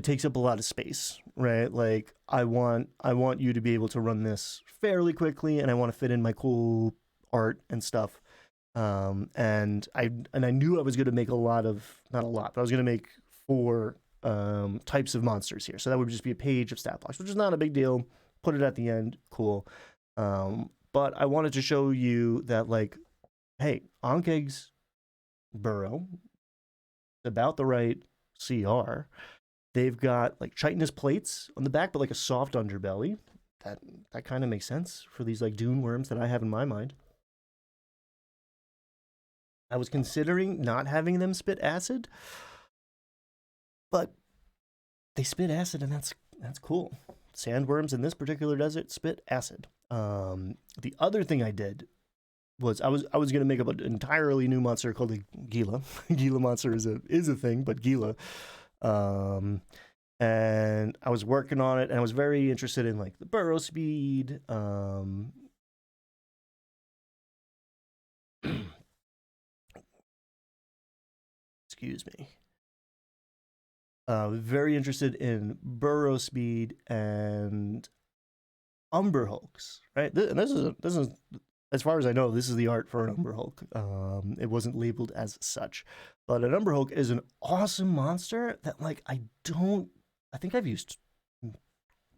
takes up a lot of space, right? Like I want you to be able to run this fairly quickly, and I want to fit in my cool art and stuff. And I knew I was going to make not a lot, but I was going to make 4 types of monsters here. So that would just be a page of stat blocks, which is not a big deal. Put it at the end, cool. But I wanted to show you that, like, hey, Ankeg's burrow, about the right CR. They've got like chitinous plates on the back, but like a soft underbelly. That kind of makes sense for these like dune worms that I have in my mind. I was considering not having them spit acid, but they spit acid, and that's cool. Sandworms in this particular desert spit acid. The other thing I did was I was going to make up an entirely new monster called the Gila. Gila monster is a thing, but Gila. And I was working on it, and I was very interested in like the burrow speed. Excuse me. Very interested in burrow speed and Umber Hulks, right? And this is as far as I know, this is the art for an Umber Hulk. It wasn't labeled as such, but an Umber Hulk is an awesome monster that, like, I think I've used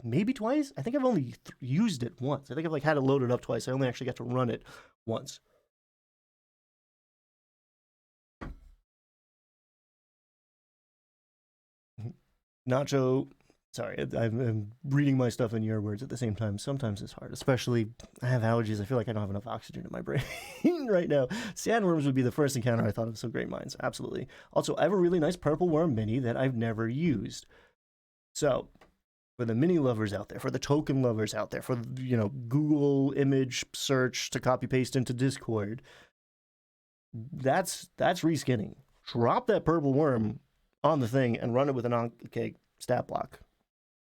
maybe twice. I think I've only used it once. I think I've like had it loaded up twice. I only actually got to run it once. Nacho, sorry, I'm reading my stuff in your words at the same time. Sometimes it's hard, especially I have allergies. I feel like I don't have enough oxygen in my brain right now. Sandworms would be the first encounter I thought of. So great minds, absolutely. Also, I have a really nice purple worm mini that I've never used. So for the mini lovers out there, for the token lovers out there, for Google image search to copy paste into Discord, that's reskinning. Drop that purple worm on the thing and run it with an Ankeg stat block,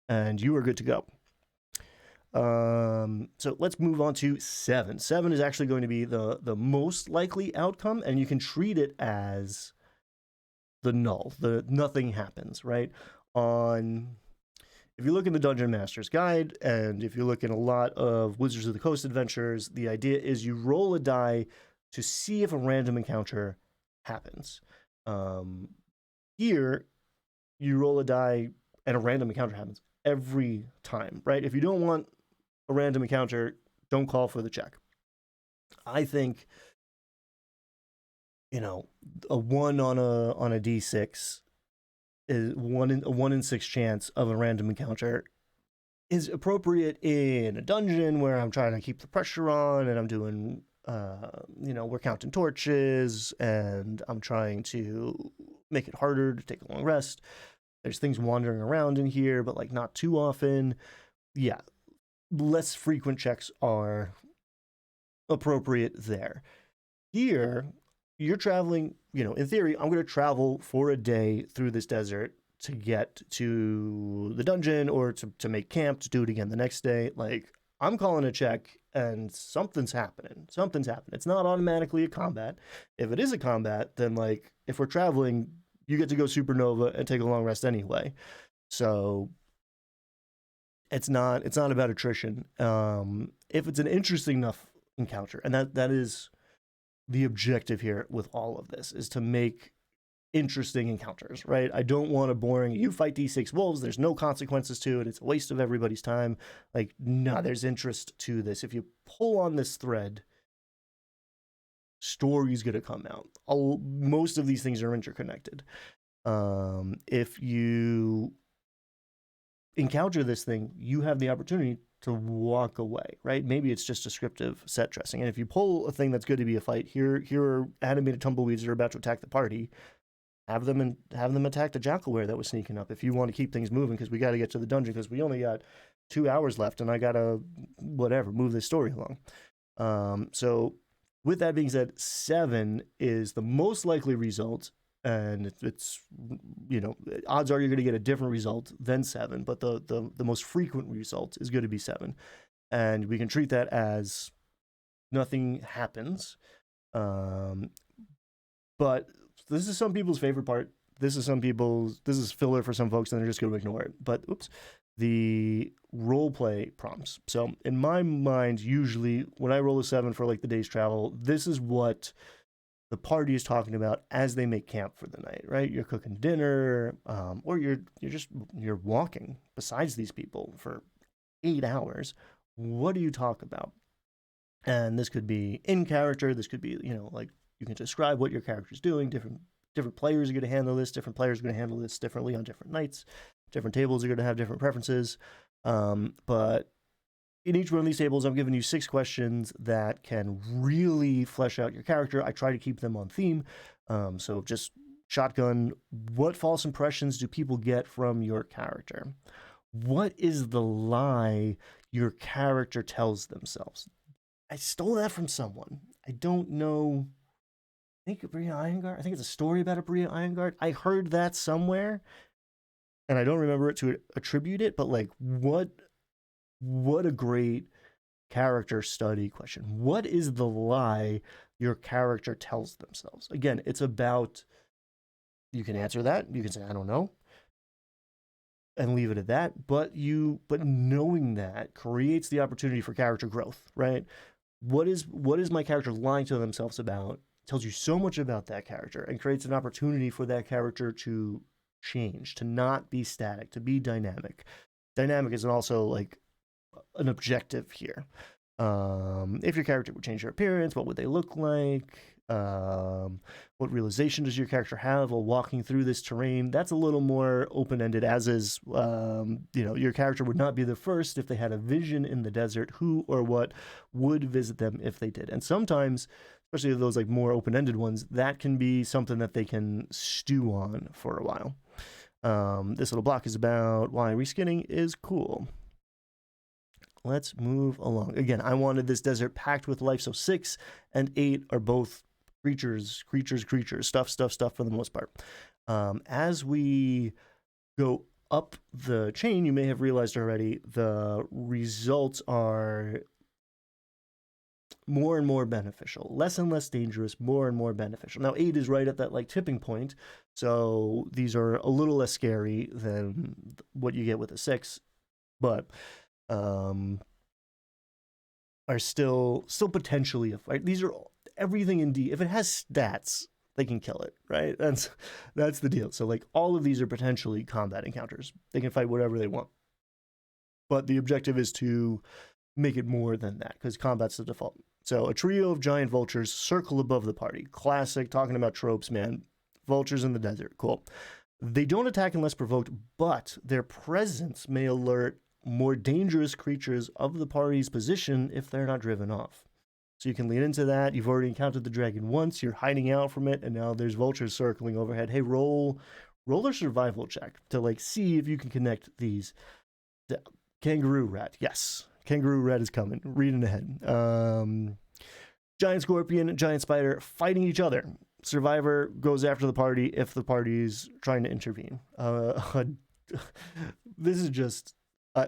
and you are good to go. So let's move on to 7. 7 is actually going to be the most likely outcome, and you can treat it as the null. The nothing happens, right? if you look in the Dungeon Master's Guide, and if you look in a lot of Wizards of the Coast adventures, the idea is you roll a die to see if a random encounter happens. Here, you roll a die and a random encounter happens every time, right? If you don't want a random encounter, don't call for the check. I think, a 1 on a d6 is a 1 in 6 chance of a random encounter is appropriate in a dungeon where I'm trying to keep the pressure on and I'm doing, we're counting torches and I'm trying to make it harder to take a long rest. There's things wandering around in here, but like not too often. Yeah, less frequent checks are appropriate there. Here, you're traveling, in theory, I'm going to travel for a day through this desert to get to the dungeon or to make camp, to do it again the next day. Like, I'm calling a check and something's happening. It's not automatically a combat. If it is a combat, then like, if we're traveling, you get to go supernova and take a long rest anyway. So it's not about attrition. If it's an interesting enough encounter, and that is the objective here with all of this, is to make interesting encounters, right? I don't want a boring, you fight D6 wolves, there's no consequences to it, it's a waste of everybody's time. Like, no, there's interest to this. If you pull on this thread, story's gonna come out. Most of these things are interconnected. If you encounter this thing, you have the opportunity to walk away, right? Maybe it's just descriptive set dressing. And if you pull a thing that's good to be a fight, here are animated tumbleweeds that are about to attack the party, have them attack the jackalware that was sneaking up if you want to keep things moving, because we got to get to the dungeon because we only got 2 hours left and I got to, move this story along. So with that being said, 7 is the most likely result, and it's odds are you're going to get a different result than 7, but the most frequent result is going to be 7, and we can treat that as nothing happens. But this is some people's favorite part. This is filler for some folks, and they're just going to ignore it. But the role play prompts. So in my mind, usually when I roll a 7 for like the day's travel, this is what the party is talking about as they make camp for the night, right? You're cooking dinner, or you're walking besides these people for 8 hours. What do you talk about? And this could be in character. This could be, like, you can describe what your character's doing. Different players are going to handle this. Different players are going to handle this differently on different nights. Different tables are going to have different preferences. But in each one of these tables, I'm giving you 6 questions that can really flesh out your character. I try to keep them on theme. So just shotgun, what false impressions do people get from your character? What is the lie your character tells themselves? I stole that from someone. I don't know. I think Bria Iyengar. I think it's a story about a Bria Iyengar. I heard that somewhere, and I don't remember it to attribute it. But like, what a great character study question. What is the lie your character tells themselves? Again, it's about, you can answer that. You can say, I don't know, and leave it at that. But knowing that creates the opportunity for character growth, right? What is my character lying to themselves about? Tells you so much about that character and creates an opportunity for that character to change, to not be static, to be dynamic. Dynamic is also like an objective here. If your character would change their appearance, what would they look like? What realization does your character have while walking through this terrain? That's a little more open-ended, as is, your character would not be the first if they had a vision in the desert. Who or what would visit them if they did? And sometimes, especially those like more open-ended ones, that can be something that they can stew on for a while. This little block is about why reskinning is cool. Let's move along. Again, I wanted this desert packed with life, so 6 and 8 are both creatures, stuff for the most part. As we go up the chain, you may have realized already, the results are more and more beneficial, less and less dangerous, more and more beneficial. Now 8 is right at that like tipping point, so these are a little less scary than what you get with a 6. but um, are still potentially a fight. These are everything in D. If it has stats, they can kill it, right? That's the deal. So like all of these are potentially combat encounters. They can fight whatever they want, but the objective is to make it more than that because combat's the default. So a trio of giant vultures circle above the party. Classic, talking about tropes, man. Vultures in the desert, cool. They don't attack unless provoked, but their presence may alert more dangerous creatures of the party's position if they're not driven off. So you can lean into that. You've already encountered the dragon once. You're hiding out from it, and now there's vultures circling overhead. Hey, roll a survival check to like see if you can connect these. Kangaroo rat, yes. Kangaroo rat is coming. Reading ahead. Giant scorpion, giant spider fighting each other. Survivor goes after the party if the party's trying to intervene. This is just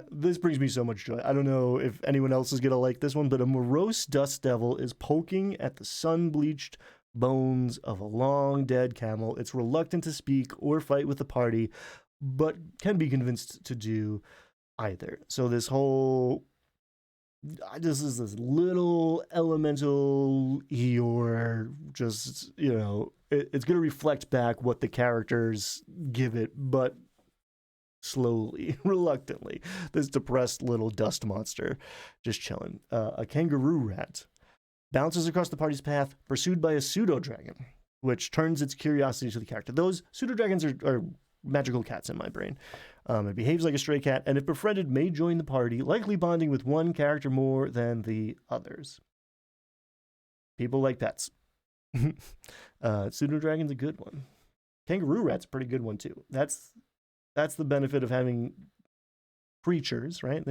this brings me so much joy. I don't know if anyone else is gonna like this one, but a morose dust devil is poking at the sun-bleached bones of a long dead camel. It's reluctant to speak or fight with the party, but can be convinced to do either. So this is this little elemental Eeyore, just, you know, it's going to reflect back what the characters give it, but slowly, reluctantly. This depressed little dust monster just chilling. A kangaroo rat bounces across the party's path, pursued by a pseudo dragon, which turns its curiosity to the character. Those pseudo dragons are magical cats in my brain. It behaves like a stray cat, and if befriended, may join the party, likely bonding with one character more than the others. People like pets. Pseudo dragon's a good one. Kangaroo rat's a pretty good one too. That's the benefit of having creatures, right?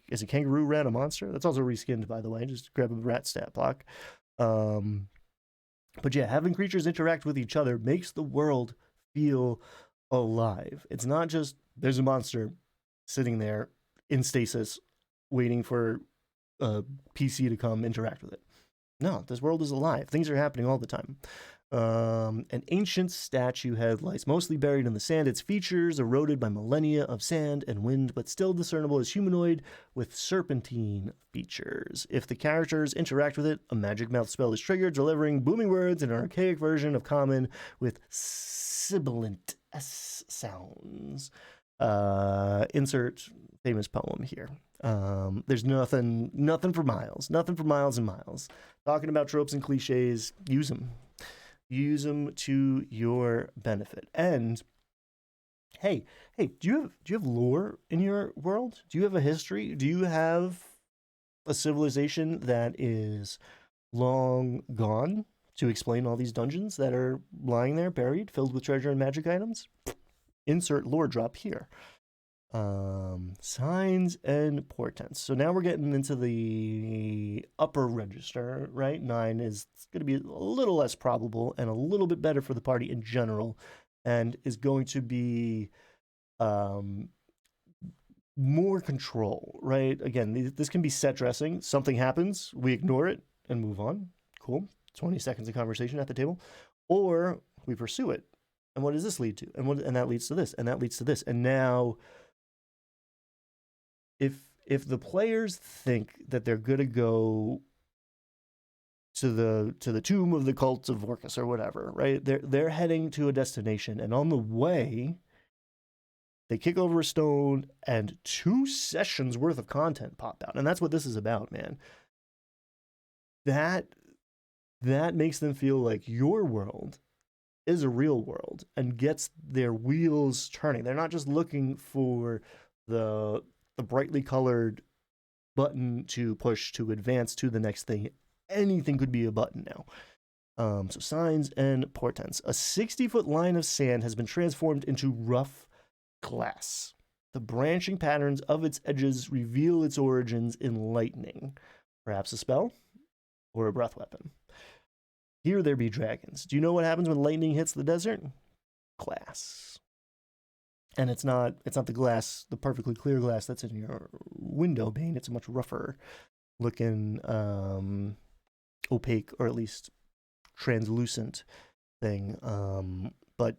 Is a kangaroo rat a monster? That's also reskinned, by the way. Just grab a rat stat block. But yeah, having creatures interact with each other makes the world feel alive. It's not just there's a monster sitting there in stasis waiting for a PC to come interact with it. No, this world is alive. Things are happening all the time. An ancient statue head lies mostly buried in the sand, its features eroded by millennia of sand and wind, but still discernible as humanoid with serpentine features. If the characters interact with it, a magic mouth spell is triggered, delivering booming words in an archaic version of common with sibilant S sounds. Insert famous poem here. There's nothing for miles and miles. Talking about tropes and cliches, use them to your benefit. And hey, do you have lore in your world? Do you have a history? Do you have a civilization that is long gone to explain all these dungeons that are lying there buried, filled with treasure and magic items? Insert lore drop here. Signs and portents. So now we're getting into the upper register, right? 9 is going to be a little less probable and a little bit better for the party in general, and is going to be more control, right? Again, this can be set dressing. Something happens, we ignore it and move on. Cool. 20 seconds of conversation at the table. Or we pursue it. And what does this lead to? And that leads to this, and that leads to this. And now if the players think that they're gonna go to the tomb of the cult of Orcus or whatever, right? They're heading to a destination, and on the way, they kick over a stone, and 2 sessions worth of content pop out, and that's what this is about, man. That makes them feel like your world is a real world and gets their wheels turning. They're not just looking for the brightly colored button to push to advance to the next thing. Anything could be a button now. So signs and portents. A 60-foot line of sand has been transformed into rough glass. The branching patterns of its edges reveal its origins in lightning. Perhaps a spell or a breath weapon. Here there be dragons. Do you know what happens when lightning hits the desert? Glass. And it's not the glass, the perfectly clear glass that's in your window pane. It's a much rougher looking, opaque, or at least translucent thing. But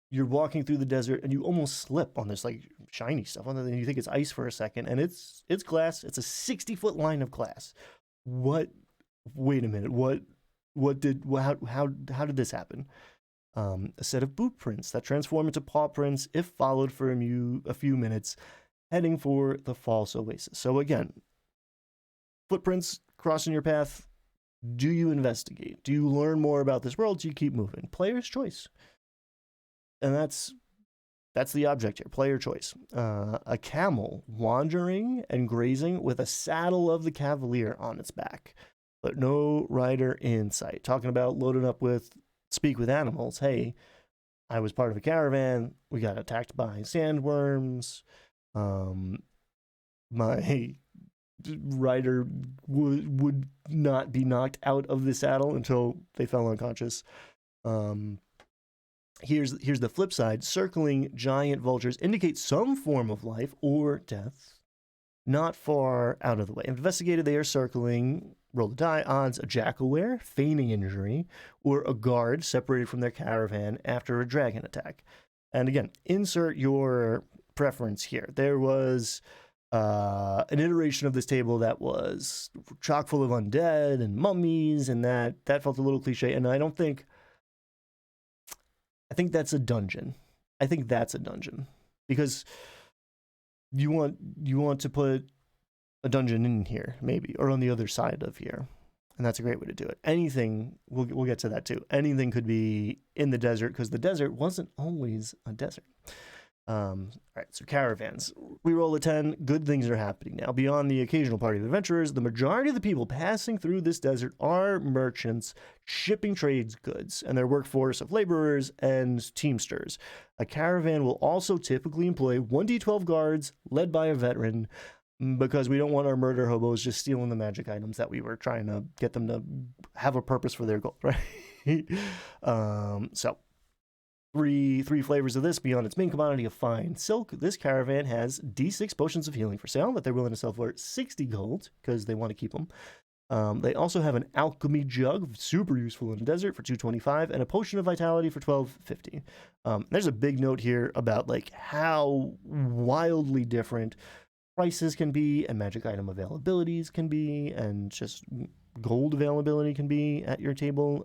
you're walking through the desert and you almost slip on this like shiny stuff, and then you think it's ice for a second, and it's glass. It's a 60-foot line of glass. What? Wait a minute. How did this happen? A set of boot prints that transform into paw prints if followed for a few minutes, heading for the false oasis. So again, footprints crossing your path. Do you investigate? Do you learn more about this world? Do you keep moving? Player's choice. And that's the object here, player choice. A camel wandering and grazing with a saddle of the cavalier on its back, but no rider in sight. Talking about loading up with speak with animals. Hey, I was part of a caravan. We got attacked by sandworms. My rider would not be knocked out of the saddle until they fell unconscious. Here's the flip side. Circling giant vultures indicate some form of life or death not far out of the way. Investigated, they are circling, roll the die, odds, a jackal-ware, feigning injury, or a guard separated from their caravan after a dragon attack. And again, insert your preference here. There was an iteration of this table that was chock full of undead and mummies, and that felt a little cliche, and I think that's a dungeon. I think that's a dungeon. Because you want to put a dungeon in here, maybe, or on the other side of here. And that's a great way to do it. Anything, we'll get to that too. Anything could be in the desert, because the desert wasn't always a desert. All right, so caravans. We roll a 10. Good things are happening now. Beyond the occasional party of adventurers, the majority of the people passing through this desert are merchants shipping trades goods and their workforce of laborers and teamsters. A caravan will also typically employ 1d12 guards led by a veteran, because we don't want our murder hobos just stealing the magic items that we were trying to get them to have a purpose for their gold, right? So three flavors of this beyond its main commodity of fine silk. This caravan has D6 potions of healing for sale that they're willing to sell for 60 gold because they want to keep them. They also have an alchemy jug, super useful in the desert, for 225, and a potion of vitality for 1250. There's a big note here about like how wildly different prices can be, and magic item availabilities can be, and just gold availability can be at your table.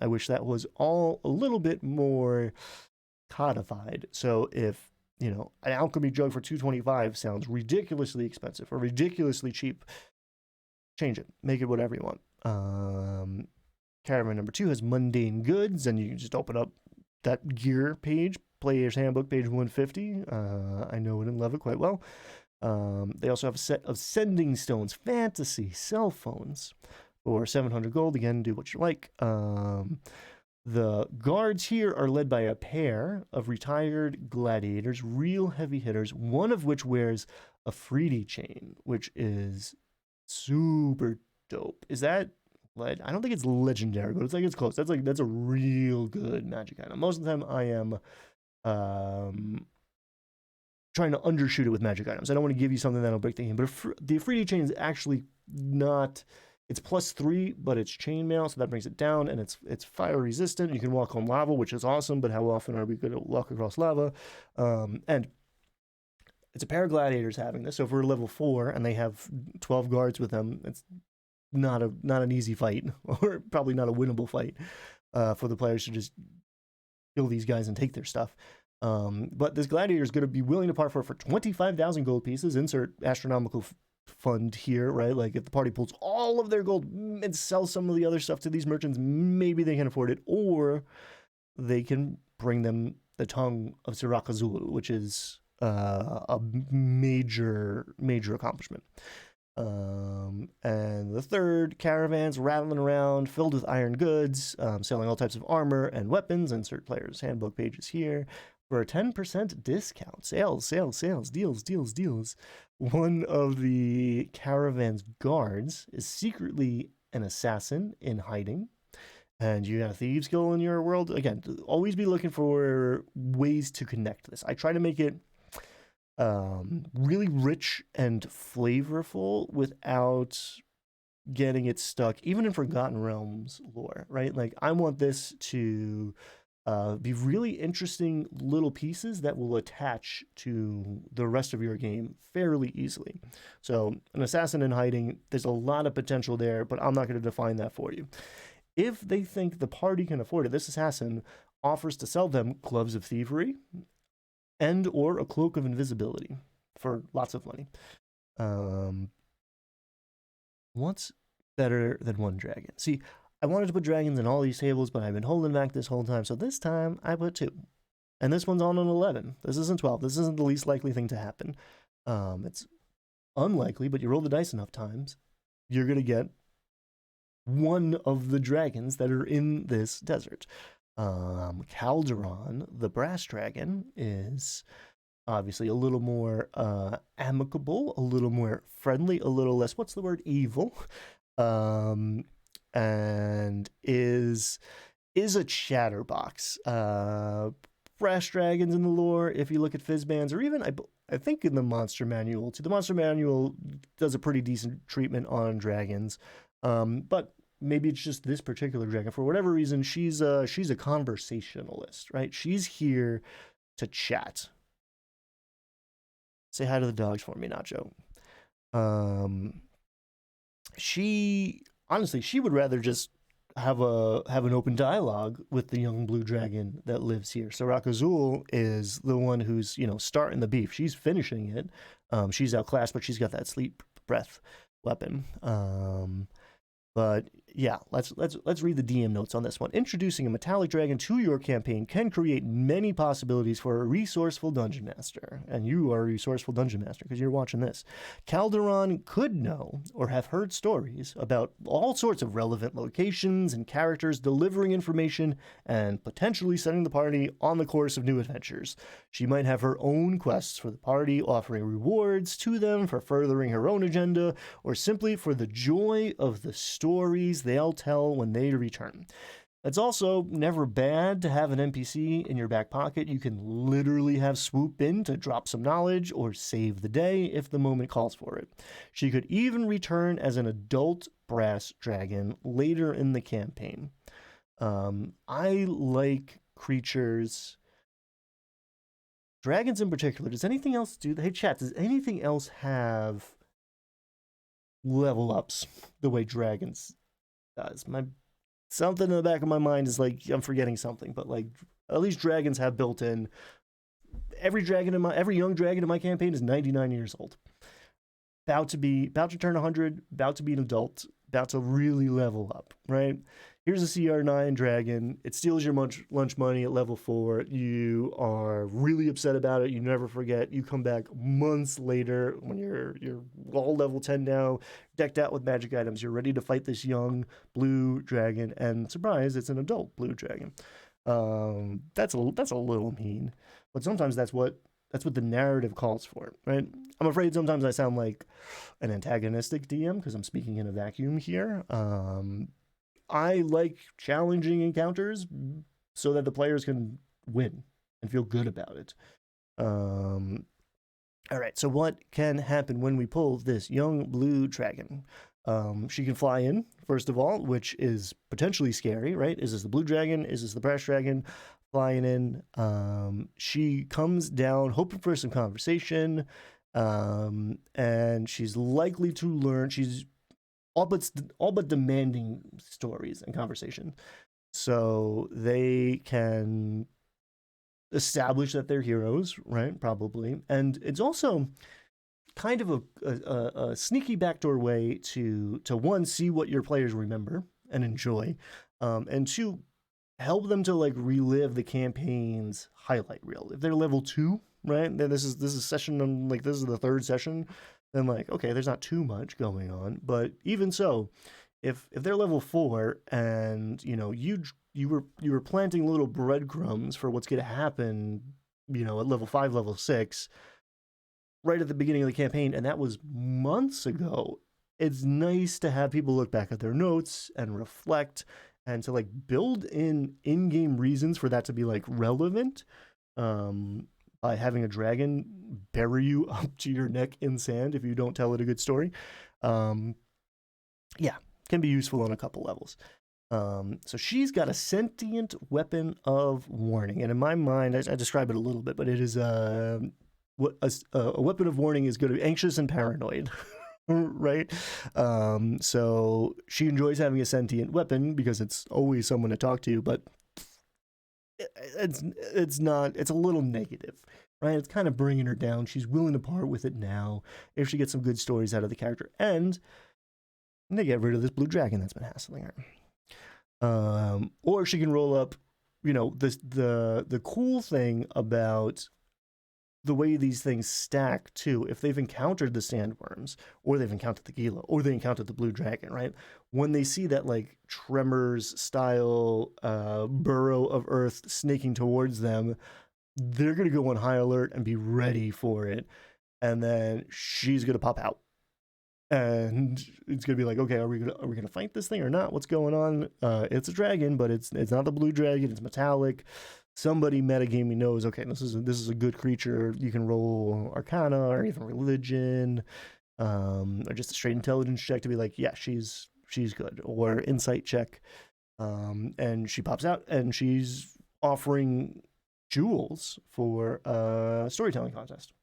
I wish that was all a little bit more codified. So if, an alchemy jug for 225 sounds ridiculously expensive or ridiculously cheap, change it. Make it whatever you want. Caravan number 2 has mundane goods, and you can just open up that gear page, Player's Handbook, page 150. I know it and love it quite well. They also have a set of sending stones, fantasy cell phones, for 700 gold. Again, do what you like. The guards here are led by a pair of retired gladiators, real heavy hitters, one of which wears a Freedy chain, which is super dope. Is that I don't think it's legendary, but it's close. That's a real good magic item. Most of the time I am trying to undershoot it with magic items. I don't want to give you something that'll break the game, but the Freedy chain is actually not. It's +3, but it's chainmail, so that brings it down, and it's fire resistant. You can walk on lava, which is awesome, but how often are we going to walk across lava? And it's a pair of gladiators having this. So if we're level 4 and they have 12 guards with them, it's not an easy fight, or probably not a winnable fight for the players to just kill these guys and take their stuff. But this gladiator is going to be willing to part for 25,000 gold pieces. Insert astronomical fund here, right? Like if the party pulls all of their gold and sells some of the other stuff to these merchants, maybe they can afford it, or they can bring them the tongue of Sirach Azul, which is a major accomplishment. And the third, caravans rattling around, filled with iron goods, selling all types of armor and weapons. Insert player's handbook pages here for a 10% discount. Sales, deals. One of the caravan's guards is secretly an assassin in hiding, and you got a thieves guild in your world. Again, always be looking for ways to connect this. I try to make it really rich and flavorful without getting it stuck, even in Forgotten Realms lore, right? Like I want this to Be really interesting little pieces that will attach to the rest of your game fairly easily. So, an assassin in hiding, there's a lot of potential there, but I'm not going to define that for you. If they think the party can afford it, this assassin offers to sell them gloves of thievery and or a cloak of invisibility for lots of money. What's better than one dragon? See, I wanted to put dragons in all these tables, but I've been holding back this whole time. So this time I put 2. And this one's on an 11. This isn't 12. This isn't the least likely thing to happen. It's unlikely, but you roll the dice enough times, you're going to get one of the dragons that are in this desert. Calderon, the brass dragon, is obviously a little more amicable, a little more friendly, a little less, what's the word, evil, and is a chatterbox. Brass dragons in the lore, if you look at Fizzbands, or even I think in the monster manual too. The monster manual does a pretty decent treatment on dragons, but maybe it's just this particular dragon. For whatever reason, she's a conversationalist, right? She's here to chat. Say hi to the dogs for me, Nacho. She honestly, she would rather just have an open dialogue with the young blue dragon that lives here. So Azul is the one who's starting the beef. She's finishing it. She's outclassed, but she's got that sleep breath weapon. But yeah, let's read the DM notes on this one. Introducing a metallic dragon to your campaign can create many possibilities for a resourceful dungeon master. And you are a resourceful dungeon master because you're watching this. Calderon could know or have heard stories about all sorts of relevant locations and characters, delivering information and potentially setting the party on the course of new adventures. She might have her own quests for the party, offering rewards to them for furthering her own agenda, or simply for the joy of the stories they'll tell when they return. It's also never bad to have an NPC in your back pocket you can literally have swoop in to drop some knowledge or save the day if the moment calls for it. She could even return as an adult brass dragon later in the campaign. I like creatures, dragons in particular. Does anything else do that? Hey, chat, does anything else have level ups the way dragons does? Something in the back of my mind is like I'm forgetting something, but like at least dragons have built in. Every young dragon in my campaign is 99 years old, about to turn 100, about to be an adult, about to really level up, right? Here's a CR9 dragon. It steals your lunch money at level 4. You are really upset about it. You never forget. You come back months later when you're all level 10 now, decked out with magic items. You're ready to fight this young blue dragon, and surprise, it's an adult blue dragon. That's a little mean, but sometimes that's what the narrative calls for, right? I'm afraid sometimes I sound like an antagonistic DM because I'm speaking in a vacuum here. I like challenging encounters so that the players can win and feel good about it. All right, so what can happen when we pull this young blue dragon? She can fly in, first of all, which is potentially scary, right? Is this the blue dragon? Is this the brass dragon? Flying in. She comes down hoping for some conversation, and she's likely to learn. She's all but demanding stories and conversation, so they can establish that they're heroes, right? Probably, and it's also kind of a sneaky backdoor way to one, see what your players remember and enjoy, and two, help them to like relive the campaign's highlight reel. If they're level 2, right, then this is session, like this is the 3rd session, then like, okay, there's not too much going on. But even so, if they're level 4 and you were planting little breadcrumbs for what's going to happen, at level 5, level 6, right at the beginning of the campaign, and that was months ago, it's nice to have people look back at their notes and reflect and to like build in-game reasons for that to be like relevant, by having a dragon bury you up to your neck in sand if you don't tell it a good story. Yeah, can be useful on a couple levels. So she's got a sentient weapon of warning, and in my mind, I describe it a little bit, but it is a weapon of warning is going to be anxious and paranoid. Right? So she enjoys having a sentient weapon because it's always someone to talk to, but it's not, it's a little negative, right? It's kind of bringing her down. She's willing to part with it now if she gets some good stories out of the character, and they get rid of this blue dragon that's been hassling her. Or she can roll up, the cool thing about the way these things stack too, if they've encountered the sandworms, or they've encountered the Gila, or they encountered the blue dragon, right? When they see that like Tremors style burrow of earth snaking towards them, they're gonna go on high alert and be ready for it. And then she's gonna pop out. And it's gonna be like, okay, are we gonna fight this thing or not? What's going on? It's a dragon, but it's not the blue dragon. It's metallic. Somebody metagaming knows, okay, this is a good creature. You can roll Arcana or even Religion, or just a straight intelligence check to be like, yeah, she's good, or Insight check, and she pops out and she's offering jewels for a storytelling contest.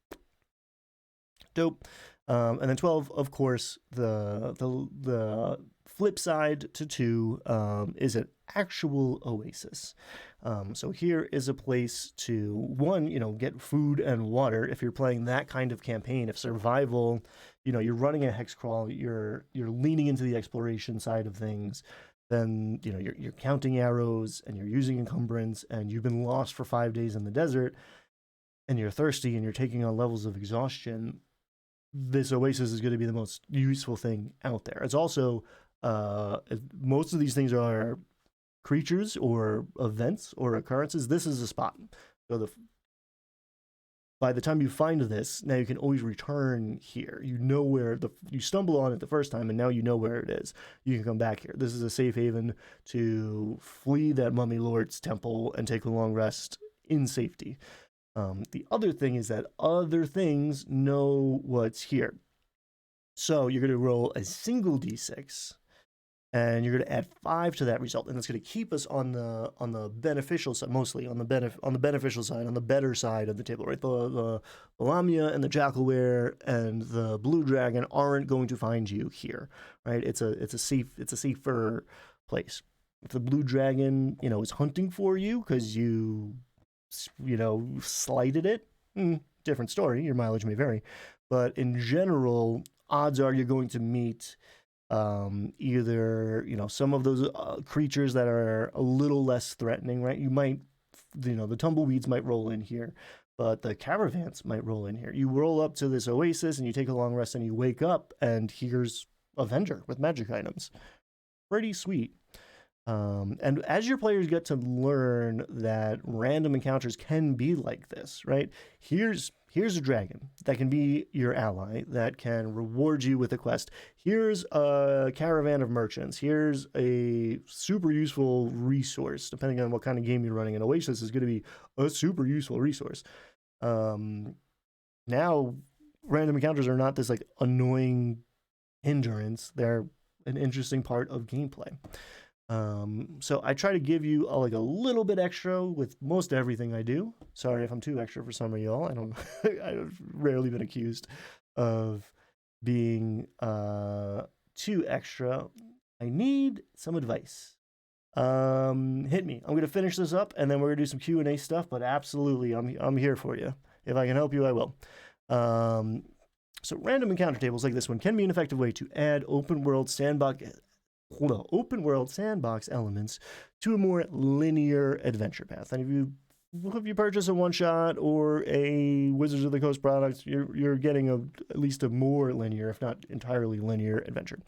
Dope. And then 12, of course, the flip side to 2 is an actual oasis. So here is a place to, one, get food and water if you're playing that kind of campaign. If survival, you're running a hex crawl, you're leaning into the exploration side of things, then you're counting arrows and you're using encumbrance and you've been lost for 5 days in the desert and you're thirsty and you're taking on levels of exhaustion. This oasis is going to be the most useful thing out there. It's also most of these things are creatures or events or occurrences. This is a spot. So by the time you find this, now you can always return here. You know where you stumble on it the first time, and now you know where it is. You can come back here. This is a safe haven to flee that Mummy Lord's temple and take a long rest in safety. The other thing is that other things know what's here. So you're going to roll a single d6, and you're going to add 5 to that result, and that's going to keep us on the beneficial side, mostly on the beneficial side, on the better side of the table, right? The Lamia and the Jackalware and the Blue Dragon aren't going to find you here, right? It's a safer place. If the Blue Dragon, is hunting for you because you slighted it, different story. Your mileage may vary, but in general, odds are you're going to meet either some of those creatures that are a little less threatening, right? You might, the tumbleweeds might roll in here, but the caravans might roll in here. You roll up to this oasis and you take a long rest and you wake up and here's a vendor with magic items. Pretty sweet. And as your players get to learn that random encounters can be like this, right? Here's a dragon that can be your ally, that can reward you with a quest. Here's a caravan of merchants. Here's a super useful resource, depending on what kind of game you're running. An oasis is going to be a super useful resource. Now, random encounters are not this like annoying hindrance. They're an interesting part of gameplay. So I try to give you a little bit extra with most everything I do. Sorry if I'm too extra for some of y'all. I've rarely been accused of being too extra. I need some advice. Hit me. I'm gonna finish this up and then we're gonna do some Q&A stuff, but absolutely I'm here for you. If I can help you, I will. So random encounter tables like this one can be an effective way to add open world sandbox elements to a more linear adventure path. And if you purchase a one-shot or a Wizards of the Coast product, you're getting at least a more linear, if not entirely linear, adventure.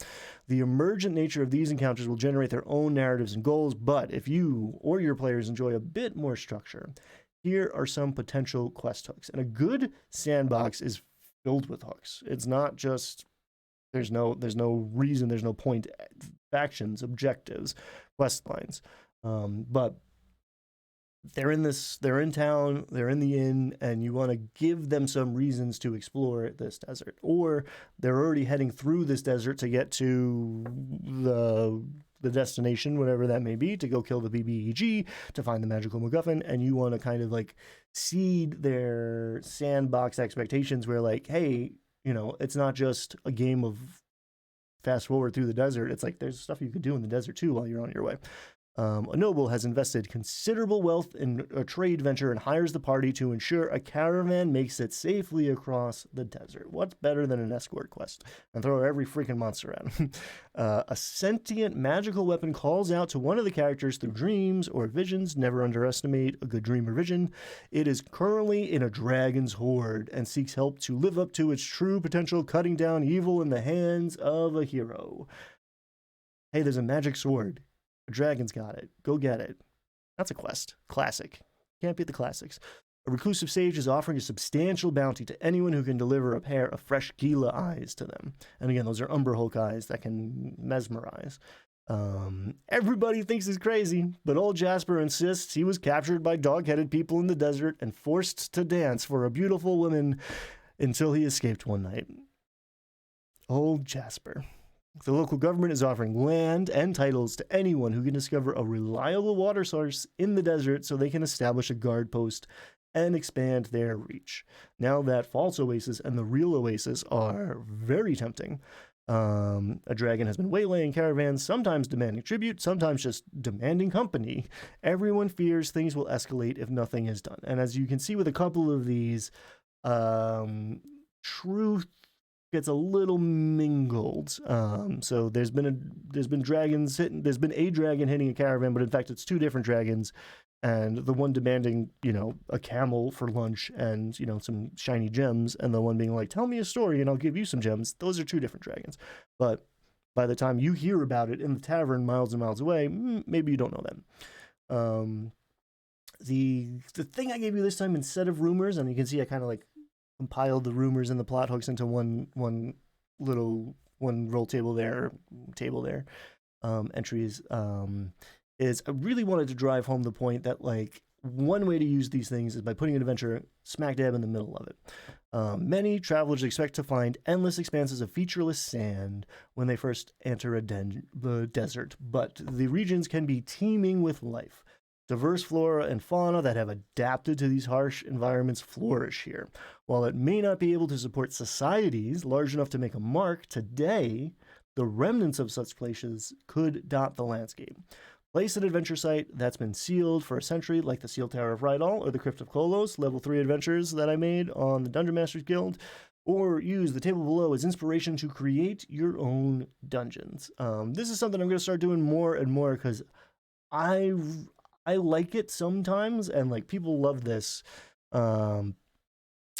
The emergent nature of these encounters will generate their own narratives and goals, but if you or your players enjoy a bit more structure, here are some potential quest hooks. And a good sandbox is filled with hooks. It's not just there's no reason, there's no point, factions, objectives, quest lines, but they're in town, they're in the inn, and you want to give them some reasons to explore this desert, or they're already heading through this desert to get to the destination, whatever that may be, to go kill the BBEG, to find the magical MacGuffin, and you want to kind of like seed their sandbox expectations where like, hey, you know, it's not just a game of fast forward through the desert. It's like there's stuff you could do in the desert too while you're on your way. A noble has invested considerable wealth in a trade venture and hires the party to ensure a caravan makes it safely across the desert. What's better than an escort quest? And throw every freaking monster at him. A sentient magical weapon calls out to one of the characters through dreams or visions. Never underestimate a good dream or vision. It is currently in a dragon's horde and seeks help to live up to its true potential, cutting down evil in the hands of a hero. Hey, there's a magic sword. A dragon's got it. Go get it. That's a quest. Classic. Can't beat the classics. A reclusive sage is offering a substantial bounty to anyone who can deliver a pair of fresh Gila eyes to them. And again, those are Umber Hulk eyes that can mesmerize. Everybody thinks he's crazy, but old Jasper insists he was captured by dog-headed people in the desert and forced to dance for a beautiful woman until he escaped one night. Old Jasper. The local government is offering land and titles to anyone who can discover a reliable water source in the desert so they can establish a guard post and expand their reach. Now that false oasis and the real oasis are very tempting. A dragon has been waylaying caravans, sometimes demanding tribute, sometimes just demanding company. Everyone fears things will escalate if nothing is done. And as you can see with a couple of these, truth gets a little mingled. So there's been dragons hitting. There's been a dragon hitting a caravan, but in fact it's two different dragons, and the one demanding, you know, a camel for lunch and, you know, some shiny gems, and the one being like, tell me a story and I'll give you some gems. Those are two different dragons. But by the time you hear about it in the tavern miles and miles away, maybe you don't know them. The thing I gave you this time, instead of rumors, and you can see I kind of like compiled the rumors and the plot hooks into one roll table there, entries, is I really wanted to drive home the point that like one way to use these things is by putting an adventure smack dab in the middle of it. Many travelers expect to find endless expanses of featureless sand when they first enter the desert, but the regions can be teeming with life. Diverse flora and fauna that have adapted to these harsh environments flourish here. While it may not be able to support societies large enough to make a mark, today, the remnants of such places could dot the landscape. Place an adventure site that's been sealed for a century, like the Seal Tower of Rydal or the Crypt of Kolos, level 3 adventures that I made on the Dungeon Masters Guild, or use the table below as inspiration to create your own dungeons. This is something I'm going to start doing more and more because I like it sometimes, and like people love this. And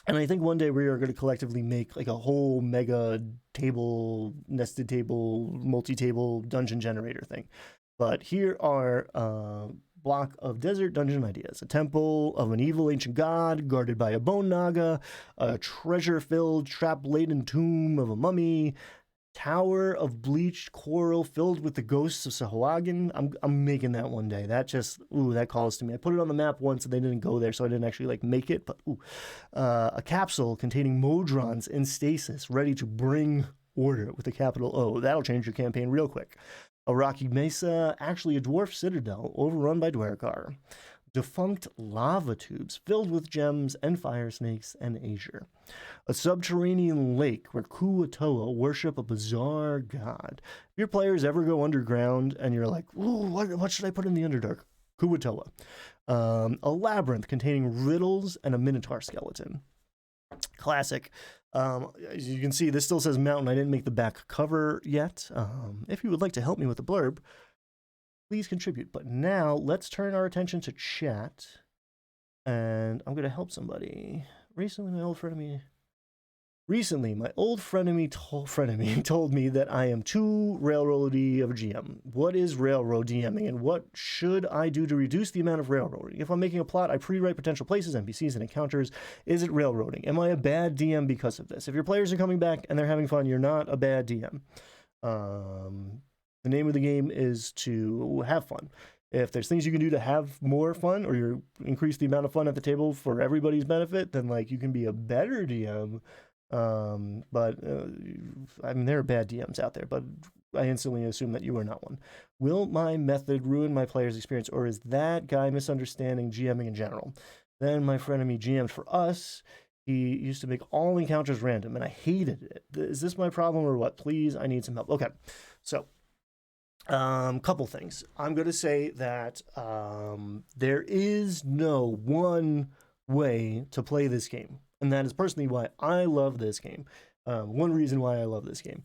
I think one day we are going to collectively make like a whole mega table, nested table, multi-table dungeon generator thing. But here are a block of desert dungeon ideas. A temple of an evil ancient god guarded by a bone naga, a treasure-filled, trap-laden tomb of a mummy, tower of bleached coral filled with the ghosts of Sahuagin. I'm making that one day. That just, that calls to me. I put it on the map once and they didn't go there, so I didn't actually like make it, but a capsule containing Modrons in stasis, ready to bring order with a capital O. That'll change your campaign real quick. A rocky mesa, actually a dwarf citadel overrun by Dwergar. Defunct lava tubes filled with gems and fire snakes and azure. A subterranean lake where Kuatoa worship a bizarre god. If your players ever go underground and you're like, ooh, what should I put in the Underdark? Kuatoa. A labyrinth containing riddles and a minotaur skeleton. Classic. As you can see, this still says mountain. I didn't make the back cover yet. If you would like to help me with the blurb, please contribute. But now let's turn our attention to chat, and I'm going to help somebody. Recently, my old frenemy told me that I am too railroady of a GM. What is railroad DMing, and what should I do to reduce the amount of railroading? If I'm making a plot, I pre-write potential places, NPCs, and encounters. Is it railroading? Am I a bad DM because of this? If your players are coming back and they're having fun, you're not a bad DM. The name of the game is to have fun. If there's things you can do to have more fun, or you increase the amount of fun at the table for everybody's benefit, then like you can be a better DM. I mean, there are bad DMs out there, but I instantly assume that you are not one. Will my method ruin my player's experience, or is that guy misunderstanding GMing in general? Then my frenemy GM'd for us. He used to make all encounters random, and I hated it. Is this my problem or what? Please, I need some help. Okay, so couple things. I'm going to say that there is no one way to play this game, and that is personally why I love this game. One reason why I love this game.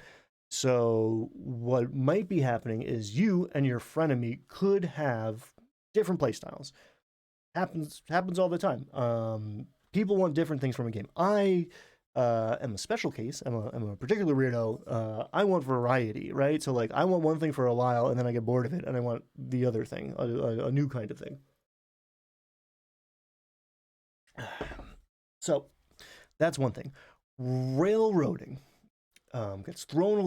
So what might be happening is you and your frenemy could have different playstyles. Happens all the time. People want different things from a game. I am a special case. I'm a particular weirdo. I want variety, right? So like I want one thing for a while, and then I get bored of it, and I want the other thing, a new kind of thing. So that's one thing. Railroading gets thrown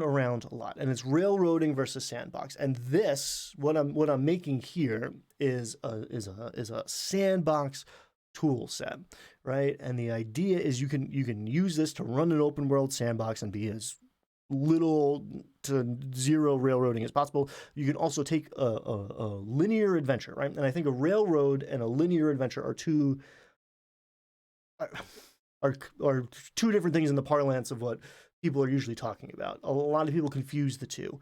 around a lot, and it's railroading versus sandbox. And this, what I'm making here, is a sandbox tool set, right? And the idea is you can use this to run an open world sandbox and be as little to zero railroading as possible. You can also take a linear adventure, right? And I think a railroad and a linear adventure are two different things in the parlance of what people are usually talking about. A lot of people confuse the two.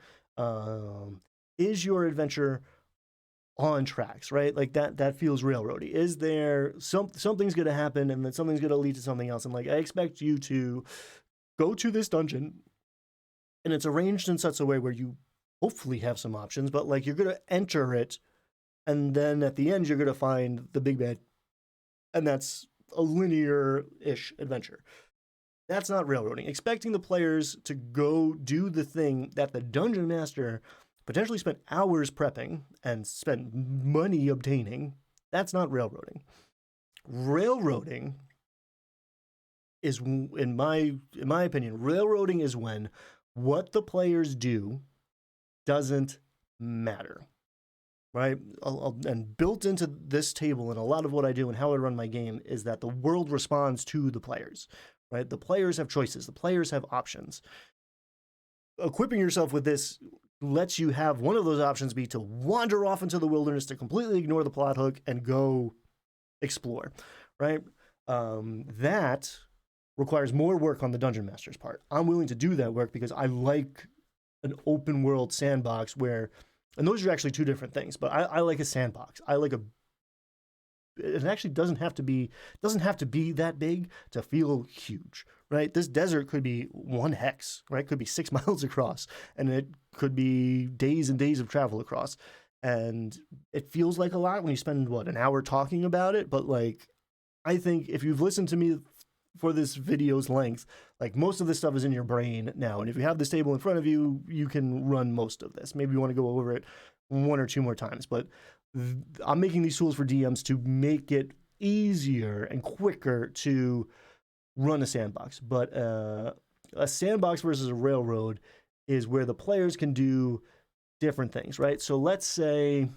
Is your adventure on tracks, right? Like that feels railroady. Is there something's going to happen, and then something's going to lead to something else? And like I expect you to go to this dungeon, and it's arranged in such a way where you hopefully have some options, but like you're going to enter it, and then at the end you're going to find the big bad, and that's a linear-ish adventure. That's not railroading. Expecting the players to go do the thing that the dungeon master potentially spent hours prepping and spent money obtaining, that's not railroading. Railroading is, in my opinion, railroading is when what the players do doesn't matter, right? And built into this table and a lot of what I do and how I run my game is that the world responds to the players, right? The players have choices. The players have options. Equipping yourself with this lets you have one of those options be to wander off into the wilderness, to completely ignore the plot hook and go explore, right? That requires more work on the dungeon master's part. I'm willing to do that work because I like an open world sandbox where, and those are actually two different things, but I like a sandbox. I like it actually doesn't have to be that big to feel huge, right? This desert could be one hex, right? It could be 6 miles across, and it could be days and days of travel across. And it feels like a lot when you spend an hour talking about it, but like I think if you've listened to me for this video's length, like most of this stuff is in your brain now, and if you have this table in front of you, you can run most of this. Maybe you want to go over it one or two more times, but I'm making these tools for DMs to make it easier and quicker to run a sandbox. But a sandbox versus a railroad is where the players can do different things, right? So let's say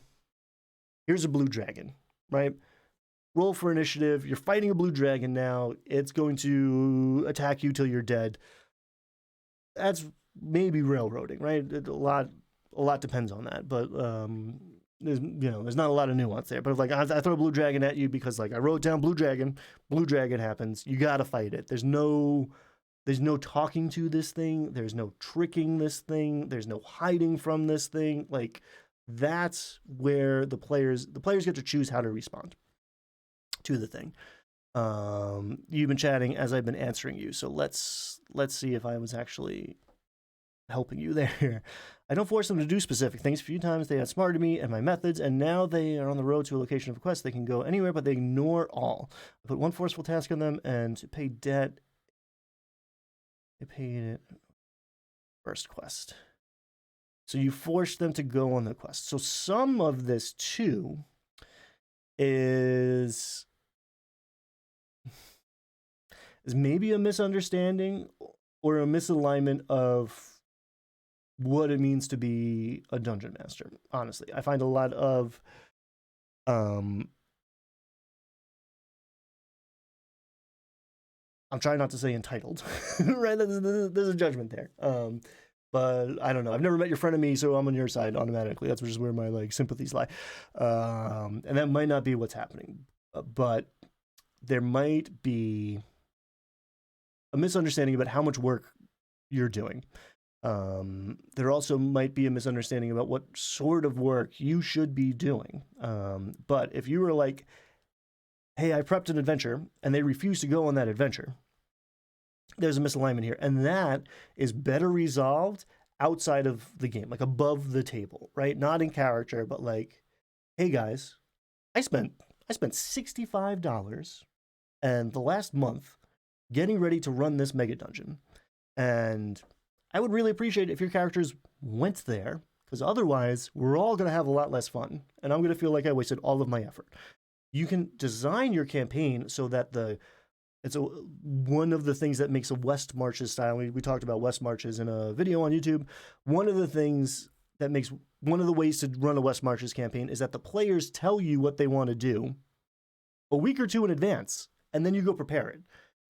here's a blue dragon, right? Roll for initiative. You're fighting a blue dragon now. It's going to attack you till you're dead. That's maybe railroading, right? A lot depends on that, but there's not a lot of nuance there. But if like I throw a blue dragon at you because like I wrote down blue dragon happens. You gotta fight it. There's no talking to this thing. There's no tricking this thing. There's no hiding from this thing. Like that's where the players get to choose how to respond to the thing. You've been chatting as I've been answering you, so let's see if I was actually helping you there. I don't force them to do specific things. A few times they outsmarted me and my methods, and now they are on the road to a location of request. They can go anywhere, but they ignore all. I put one forceful task on them, and to pay debt, they paid it first quest. So you force them to go on the quest. So some of this too is maybe a misunderstanding or a misalignment of what it means to be a dungeon master. Honestly, I find a lot of I'm trying not to say entitled, right? There's a judgment there. but I don't know. I've never met your friend of me, so I'm on your side automatically. That's just where my like sympathies lie, and that might not be what's happening, but there might be a misunderstanding about how much work you're doing. There also might be a misunderstanding about what sort of work you should be doing. But if you were like, hey, I prepped an adventure, and they refuse to go on that adventure, there's a misalignment here. And that is better resolved outside of the game, like above the table, right? Not in character, but like, hey guys, I spent $65 and the last month getting ready to run this mega dungeon. And I would really appreciate it if your characters went there, because otherwise we're all going to have a lot less fun, and I'm going to feel like I wasted all of my effort. You can design your campaign so that one of the things that makes a West Marches style. We talked about West Marches in a video on YouTube. One of the ways to run a West Marches campaign is that the players tell you what they want to do a week or two in advance, and then you go prepare it.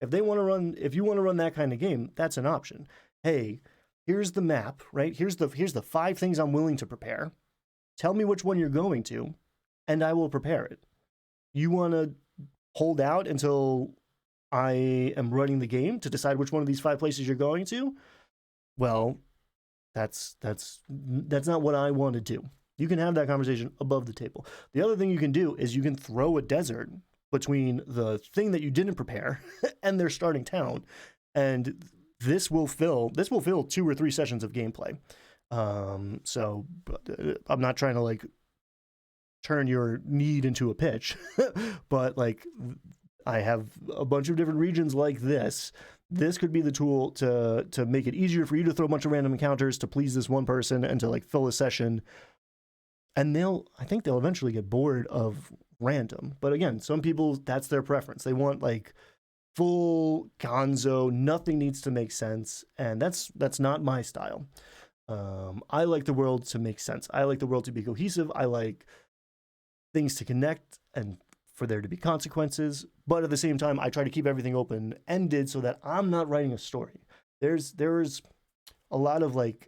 If you want to run that kind of game, that's an option. Hey, here's the map, right? Here's the 5 things I'm willing to prepare. Tell me which one you're going to, and I will prepare it. You want to hold out until I am running the game to decide which one of these 5 places you're going to? Well, that's not what I want to do. You can have that conversation above the table. The other thing you can do is you can throw a desert between the thing that you didn't prepare and their starting town, and this will fill 2 or 3 sessions of gameplay. So I'm not trying to like turn your need into a pitch, but like I have a bunch of different regions like this. This could be the tool to make it easier for you to throw a bunch of random encounters to please this one person and to like fill a session. And I think they'll eventually get bored of random. But again, some people, that's their preference. They want like full gonzo, nothing needs to make sense. And that's not my style. I like the world to make sense. I like the world to be cohesive. I like things to connect and for there to be consequences. But at the same time, I try to keep everything open-ended so that I'm not writing a story. There's a lot of like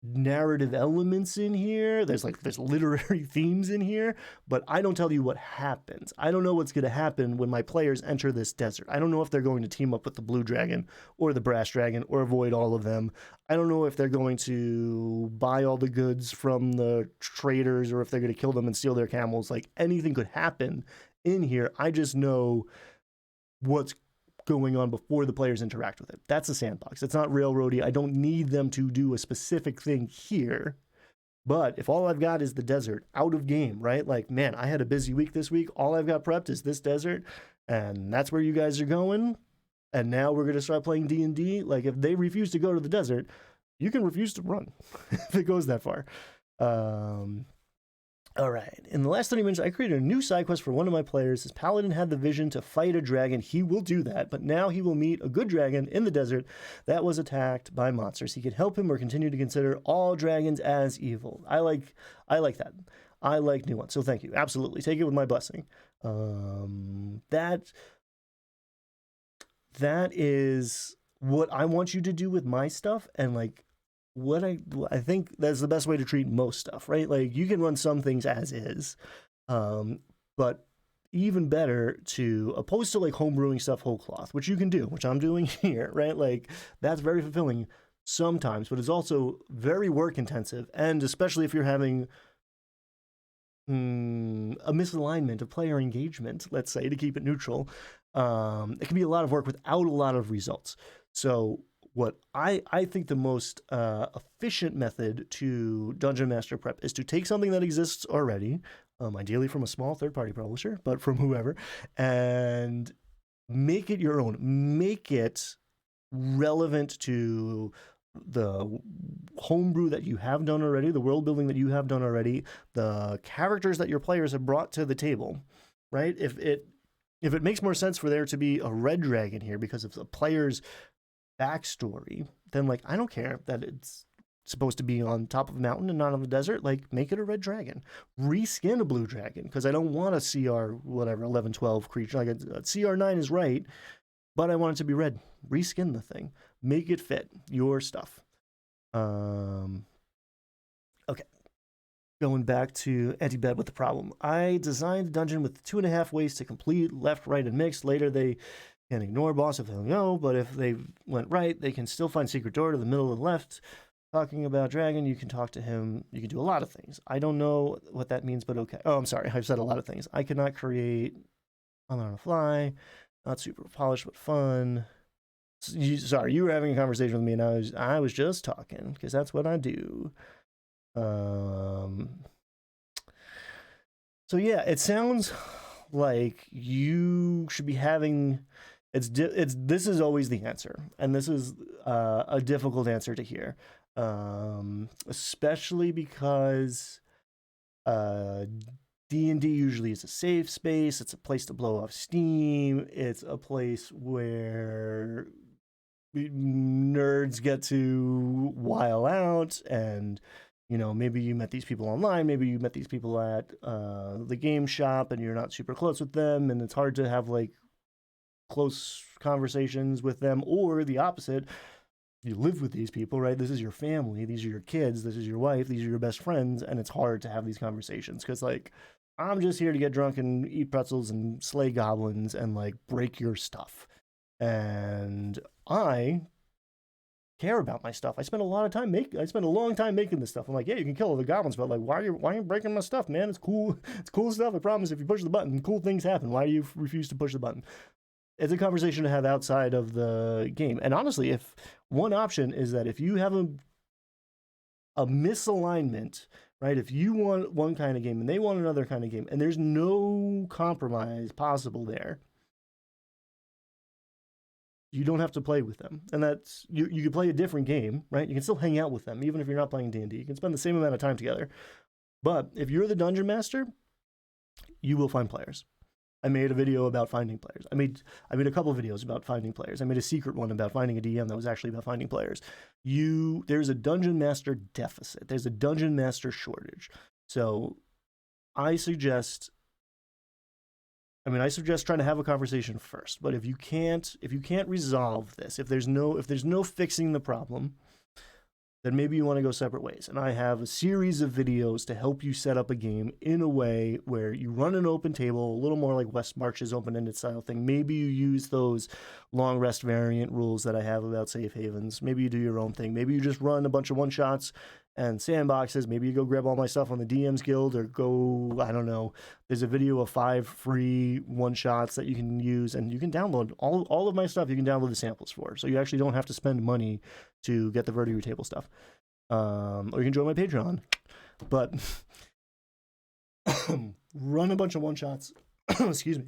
narrative elements in here. There's literary themes in here, but I don't tell you what happens. I don't know what's going to happen when my players enter this desert. I don't know if they're going to team up with the blue dragon or the brass dragon or avoid all of them. I don't know if they're going to buy all the goods from the traders or if they're going to kill them and steal their camels. Like anything could happen in here. I just know what's going on before the players interact with it. That's a sandbox. It's not railroady. I don't need them to do a specific thing here. But if all I've got is the desert out of game, right? Like, man, I had a busy week this week. All I've got prepped is this desert, and that's where you guys are going. And now we're going to start playing D&D. Like, if they refuse to go to the desert, you can refuse to run if it goes that far. All right. In the last 30 minutes, I created a new side quest for one of my players. His paladin had the vision to fight a dragon. He will do that, but now he will meet a good dragon in the desert that was attacked by monsters. He could help him or continue to consider all dragons as evil. I like that. I like nuance. So thank you. Absolutely. Take it with my blessing. That is what I want you to do with my stuff, and like what I think that's the best way to treat most stuff, right? Like you can run some things as is, but even better to opposed to like homebrewing stuff whole cloth, which you can do, which I'm doing here, right? Like that's very fulfilling sometimes, but it's also very work intensive, and especially if you're having a misalignment of player engagement, let's say, to keep it neutral, it can be a lot of work without a lot of results. So what I think the most efficient method to Dungeon Master Prep is to take something that exists already, ideally from a small third-party publisher, but from whoever, and make it your own. Make it relevant to the homebrew that you have done already, the world building that you have done already, the characters that your players have brought to the table, right? If it makes more sense for there to be a red dragon here because of the player's backstory, then like I don't care that it's supposed to be on top of a mountain and not on the desert. Like make it a red dragon, reskin a blue dragon, because I don't want a CR whatever 11-12 creature. Like a CR9 is right, but I want it to be red. Reskin the thing, make it fit your stuff. Um, okay. Going back to anti-bed with the problem. I designed a dungeon with 2.5 ways to complete, left, right, and mixed. Later, they can ignore boss if they know, but if they went right, they can still find secret door to the middle and left. Talking about dragon, you can talk to him. You can do a lot of things. I don't know what that means, but okay. Oh, I'm sorry. I've said a lot of things. I cannot create on the fly. Not super polished, but fun. Sorry, you were having a conversation with me, and I was just talking because that's what I do. Um. So yeah, it sounds like you should be having. It's this is always the answer, and this is a difficult answer to hear, especially because D&D usually is a safe space. It's a place to blow off steam. It's a place where nerds get to while out, and maybe you met these people online, maybe you met these people at the game shop and you're not super close with them, and it's hard to have like close conversations with them, or the opposite, you live with these people, right? This is your family, these are your kids, this is your wife, these are your best friends, and it's hard to have these conversations because like I'm just here to get drunk and eat pretzels and slay goblins and like break your stuff. And I care about my stuff. I spend a long time making this stuff. I'm like, yeah, you can kill all the goblins, but like, why are you breaking my stuff, man? It's cool. It's cool stuff. I promise. If you push the button, cool things happen. Why do you refuse to push the button? It's a conversation to have outside of the game. And honestly, if one option is that if you have a misalignment, right? If you want one kind of game and they want another kind of game, and there's no compromise possible there, you don't have to play with them. And that's you can play a different game, right? You can still hang out with them even if you're not playing D&D. You can spend the same amount of time together. But if you're the dungeon master, you will find players. I made a video about finding players. I made a couple of videos about finding players. I made a secret one about finding a DM that was actually about finding players. There's a dungeon master deficit. There's a dungeon master shortage. So I suggest trying to have a conversation first. But if you can't resolve this, if there's no fixing the problem, then maybe you want to go separate ways. And I have a series of videos to help you set up a game in a way where you run an open table, a little more like West March's open-ended style thing. Maybe you use those long rest variant rules that I have about safe havens. Maybe you do your own thing. Maybe you just run a bunch of one-shots and sandboxes. Maybe you go grab all my stuff on the DM's Guild, or go, I don't know. There's a video of 5 free one-shots that you can use, and you can download all of my stuff. You can download the samples for, so you actually don't have to spend money to get the Verdigris Table stuff. Or you can join my Patreon. But run a bunch of one-shots. Excuse me.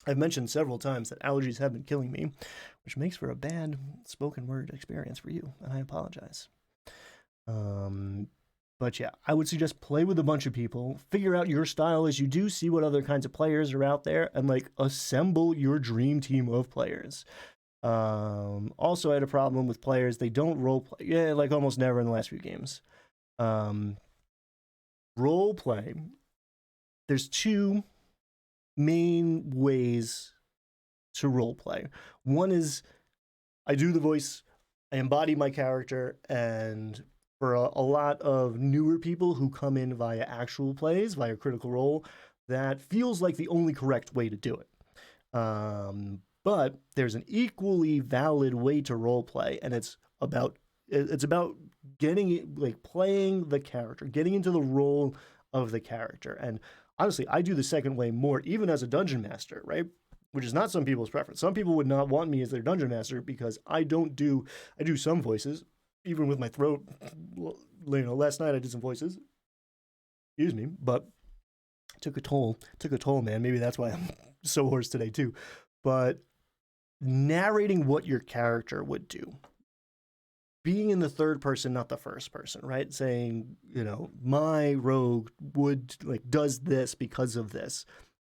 I've mentioned several times that allergies have been killing me, which makes for a bad spoken word experience for you, and I apologize. But yeah, I would suggest play with a bunch of people, figure out your style as you do, see what other kinds of players are out there, and like assemble your dream team of players. Also, I had a problem with players. They don't role play. Yeah, like almost never in the last few games. Role play. There's 2 main ways to role play. One is I do the voice, I embody my character, and for a lot of newer people who come in via actual plays, via Critical Role, that feels like the only correct way to do it. But there's an equally valid way to role play, and it's about getting like playing the character, getting into the role of the character. And honestly, I do the second way more, even as a dungeon master, right? Which is not some people's preference. Some people would not want me as their dungeon master because I do some voices, even with my throat. Last night I did some voices. Excuse me, but took a toll, man. Maybe that's why I'm so hoarse today too. But narrating what your character would do, being in the third person, not the first person, right? Saying, my rogue does this because of this.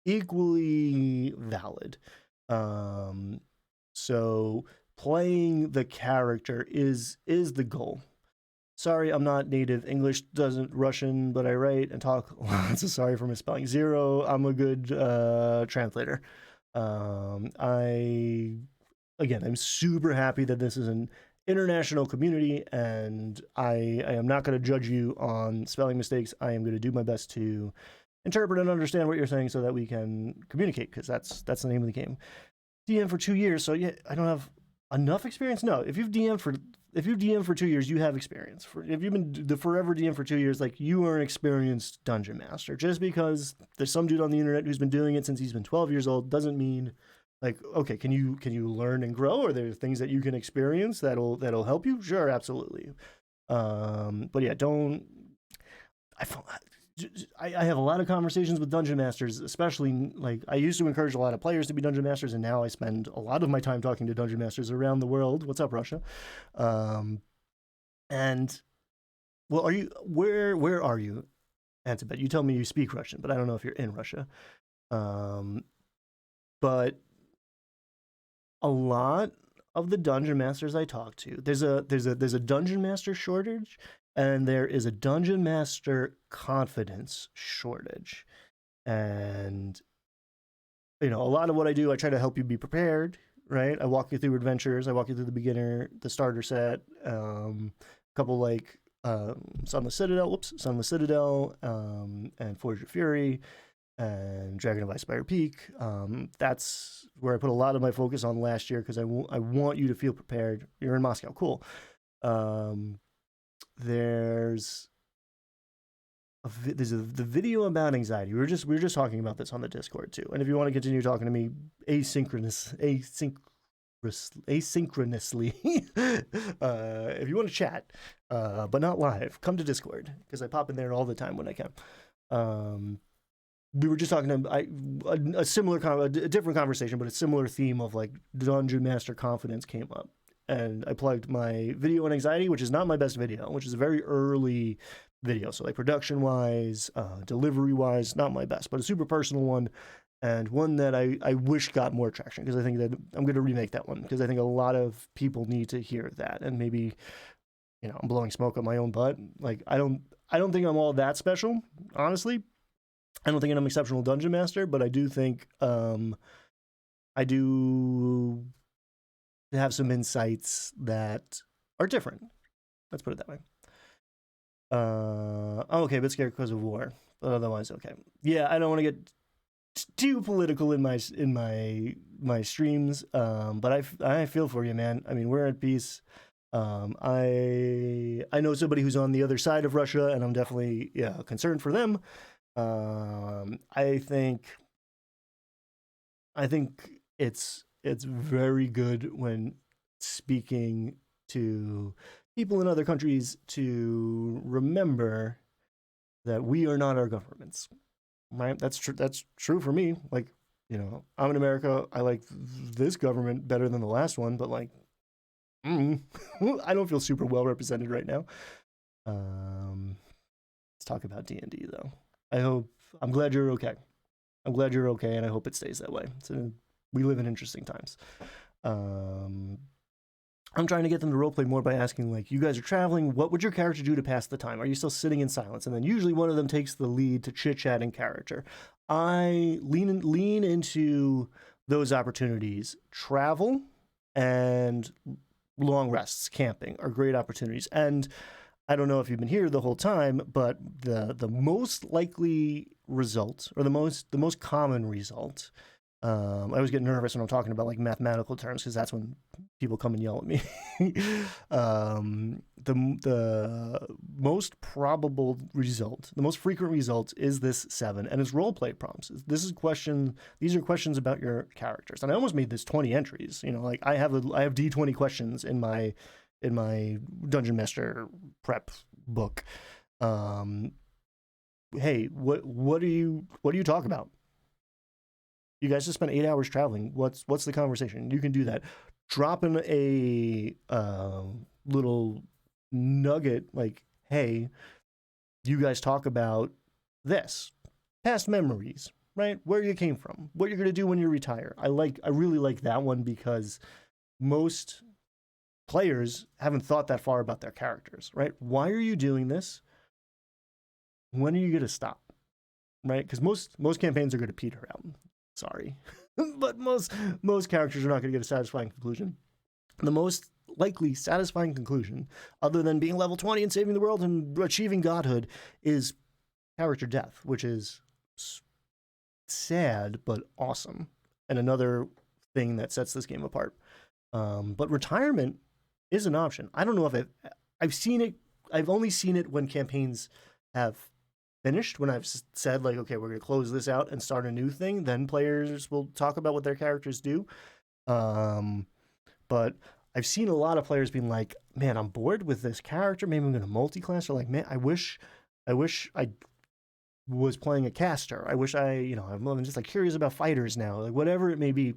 Equally valid. So playing the character is the goal. Sorry, I'm not native English, doesn't Russian, but I write and talk lots of sorry for misspelling. 0, I'm a good translator. I again, I'm super happy that this is an international community, and I am not going to judge you on spelling mistakes. I am going to do my best to interpret and understand what you're saying so that we can communicate, because that's the name of the game. DM for 2 years, so yeah, I don't have enough experience. No, if you've DM for 2 years, you have experience. If you've been the forever DM for 2 years, like, you are an experienced dungeon master. Just because there's some dude on the internet who's been doing it since he's been 12 years old doesn't mean, like, okay, can you learn and grow? Are there things that you can experience that'll help you? Sure, absolutely. But yeah, don't. I have a lot of conversations with dungeon masters, especially, like, I used to encourage a lot of players to be dungeon masters, and now I spend a lot of my time talking to dungeon masters around the world. What's up, Russia? And well, where are you, Antibet? You tell me you speak Russian, but I don't know if you're in Russia. But a lot of the dungeon masters I talk to, there's a dungeon master shortage, and there is a dungeon master confidence shortage. And a lot of what I do, I try to help you be prepared, right? I walk you through adventures, I walk you through the starter set, a couple like Sunless Citadel, and Forge of Fury, and Dragon of Icespire Peak. That's where I put a lot of my focus on last year, because I want you to feel prepared. You're in Moscow, cool. There's the video about anxiety. We were just talking about this on the Discord too. And if you want to continue talking to me asynchronously, if you want to chat, but not live, come to Discord, because I pop in there all the time when I can. We were just talking about a different conversation, but a similar theme of, like, dungeon master confidence came up. And I plugged my video on anxiety, which is not my best video, which is a very early video. So, like, production-wise, delivery-wise, not my best, but a super personal one, and one that I wish got more traction, because I think that I'm going to remake that one, because I think a lot of people need to hear that. And maybe, I'm blowing smoke up my own butt. Like, I don't think I'm all that special, honestly. I don't think I'm an exceptional dungeon master, but I do think I do have some insights that are different. Let's put it that way. Okay, a bit scared because of war, but otherwise okay. Yeah, I don't want to get too political in my streams, but I feel for you, man. I mean, we're at peace. I know somebody who's on the other side of Russia, and I'm definitely concerned for them. I think it's very good when speaking to people in other countries to remember that we are not our governments, right? That's true for me. Like, I'm in America. I like this government better than the last one, but, like, I don't feel super well represented right now. Let's talk about D&D though. I'm glad you're okay. I'm glad you're okay, and I hope it stays that way. So we live in interesting times. I'm trying to get them to roleplay more by asking, like, you guys are traveling, what would your character do to pass the time? Are you still sitting in silence? And then usually one of them takes the lead to chit-chat in character. I lean into those opportunities. Travel and long rests, camping, are great opportunities. And I don't know if you've been here the whole time, but the most likely result, or the most common result, I always get nervous when I'm talking about, like, mathematical terms, because that's when people come and yell at me. The most probable result, the most frequent result, is this 7, and it's roleplay prompts. These are questions about your characters, and I almost made this 20 entries. Like, I have D20 questions in my Dungeon Master prep book. Hey, what do you talk about? You guys just spent 8 hours traveling. What's the conversation? You can do that. Drop in a little nugget, like, hey, you guys talk about this, past memories, right? Where you came from, what you're gonna do when you retire. I really like that one, because most players haven't thought that far about their characters, right? Why are you doing this? When are you going to stop, right? Because most campaigns are going to peter out. Sorry. but most characters are not going to get a satisfying conclusion. The most likely satisfying conclusion, other than being level 20 and saving the world and achieving godhood, is character death, which is sad but awesome, and another thing that sets this game apart. But retirement is an option. I don't know if I've seen it. I've only seen it when campaigns have finished, when I've said, like, okay, we're going to close this out and start a new thing. Then players will talk about what their characters do. But I've seen a lot of players being like, man, I'm bored with this character. Maybe I'm going to multi-class. Or like, man, I wish I was playing a caster. I wish I'm just like curious about fighters now. Like, whatever it may be,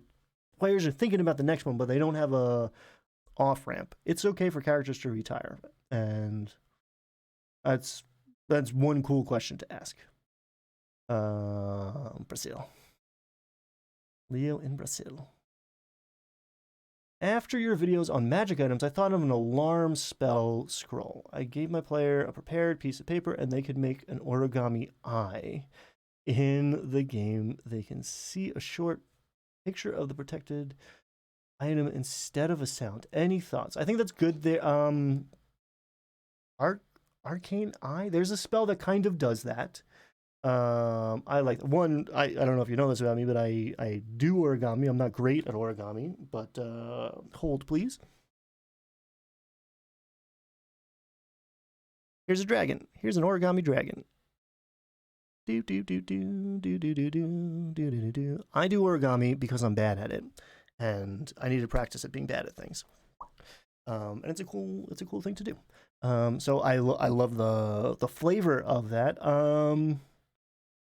players are thinking about the next one, but they don't have a off-ramp. It's okay for characters to retire. And that's one cool question to ask. Brazil. Leo in Brazil. After your videos on magic items, I thought of an alarm spell scroll. I gave my player a prepared piece of paper and they could make an origami eye. In the game, they can see a short picture of the protected item instead of a sound. Any thoughts? I think that's good there. Arcane Eye? There's a spell that kind of does that. I like one. I don't know if you know this about me, but I do origami. I'm not great at origami, but hold please. Here's a dragon. Here's an origami dragon. Do do do do do do do do do do do. I do origami because I'm bad at it, and I need to practice at being bad at things. And it's a cool thing to do. So I love the flavor of that.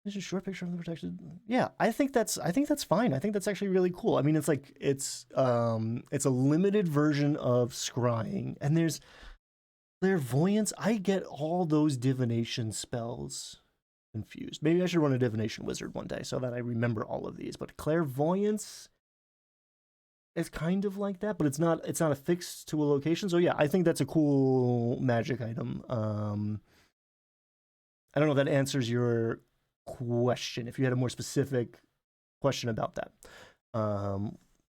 There's a short picture of the protected. Yeah, I think that's fine. I think that's actually really cool. I mean, it's a limited version of scrying, and there's clairvoyance. I get all those divination spells confused. Maybe I should run a divination wizard one day so that I remember all of these. But clairvoyance is kind of like that, but it's not affixed to a location. So yeah, I think that's a cool magic item. I don't know if that answers your question. If you had a more specific question about that.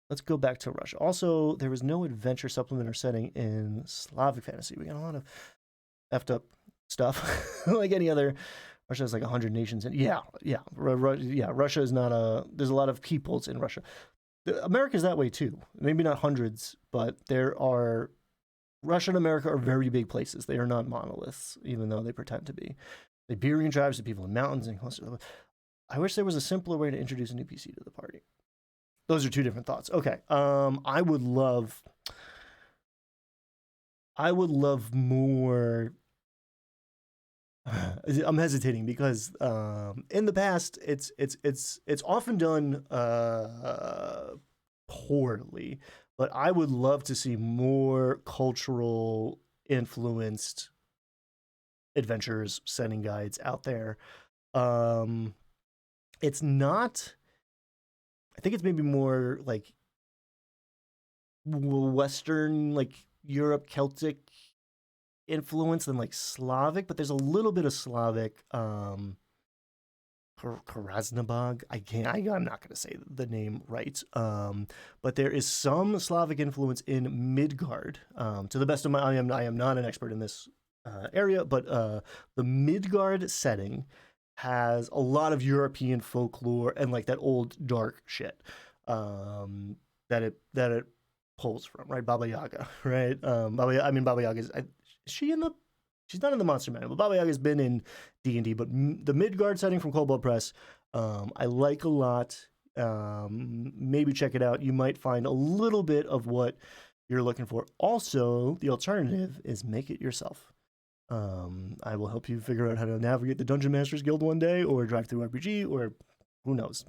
Let's go back to Russia. Also, there was no adventure supplement or setting in Slavic fantasy. We got a lot of effed up stuff like any other. Russia has like 100 nations, and yeah. Russia is not there's a lot of peoples in Russia. America's that way too. Maybe not hundreds, but Russia and America are very big places. They are not monoliths, even though they pretend to be. The Iberian tribes, the people in mountains and clusters. I wish there was a simpler way to introduce a new PC to the party. Those are two different thoughts. Okay. I would love more. I'm hesitating because in the past it's often done poorly, but I would love to see more cultural influenced adventures, setting guides out there. It's not. I think it's maybe more like Western, like Europe, Celtic influence than like Slavic, but there's a little bit of Slavic. Krasnobog. I'm not going to say the name right. But there is some Slavic influence in Midgard. To the best of I am not an expert in this area, but the Midgard setting has a lot of European folklore and like that old dark shit that it pulls from, right? Baba Yaga, right? Baba Yaga is she's not in the Monster Manual, but Baba Yaga has been in D&D. But the Midgard setting from Cold Blood Press, I like a lot. Maybe check it out. You might find a little bit of what you're looking for. Also, the alternative is make it yourself. I will help you figure out how to navigate the Dungeon Masters Guild one day, or Drive Through RPG, or who knows,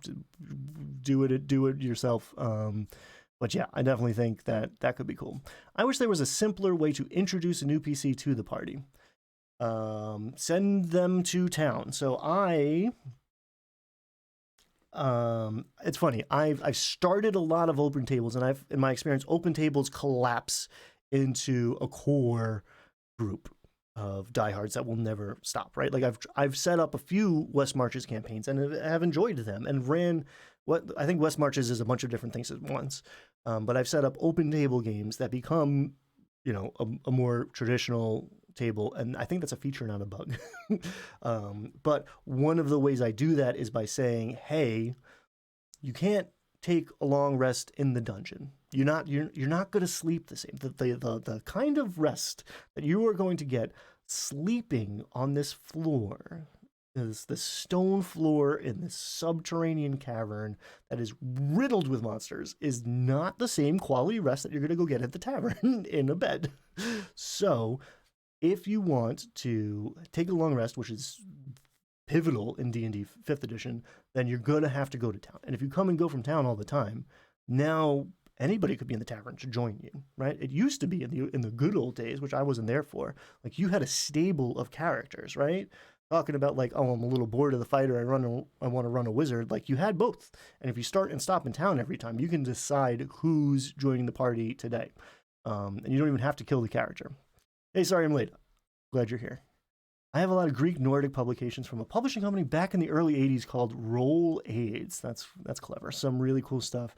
do it yourself. But yeah, I definitely think that could be cool. I wish there was a simpler way to introduce a new PC to the party. Send them to town. So it's funny. I've started a lot of open tables, and in my experience, open tables collapse into a core group of diehards that will never stop, right? Like I've set up a few West Marches campaigns and have enjoyed them and ran what I think West Marches is a bunch of different things at once. But I've set up open table games that become, a more traditional table, and I think that's a feature, not a bug. But one of the ways I do that is by saying, "Hey, you can't take a long rest in the dungeon. You're not going to sleep the same. The kind of rest that you are going to get sleeping on this floor, is the stone floor in this subterranean cavern that is riddled with monsters, is not the same quality rest that you're going to go get at the tavern in a bed. So if you want to take a long rest, which is pivotal in D&D 5th edition, then you're going to have to go to town. And if you come and go from town all the time, now anybody could be in the tavern to join you, right? It used to be in the good old days, which I wasn't there for. Like, you had a stable of characters, right? Talking about like, oh, I'm a little bored of the fighter, I want to run a wizard. Like, you had both. And if you start and stop in town every time, you can decide who's joining the party today. And you don't even have to kill the character. Hey, sorry I'm late. Glad you're here. I have a lot of Greek Nordic publications from a publishing company back in the early 80s called Roll Aids. That's clever. Some really cool stuff.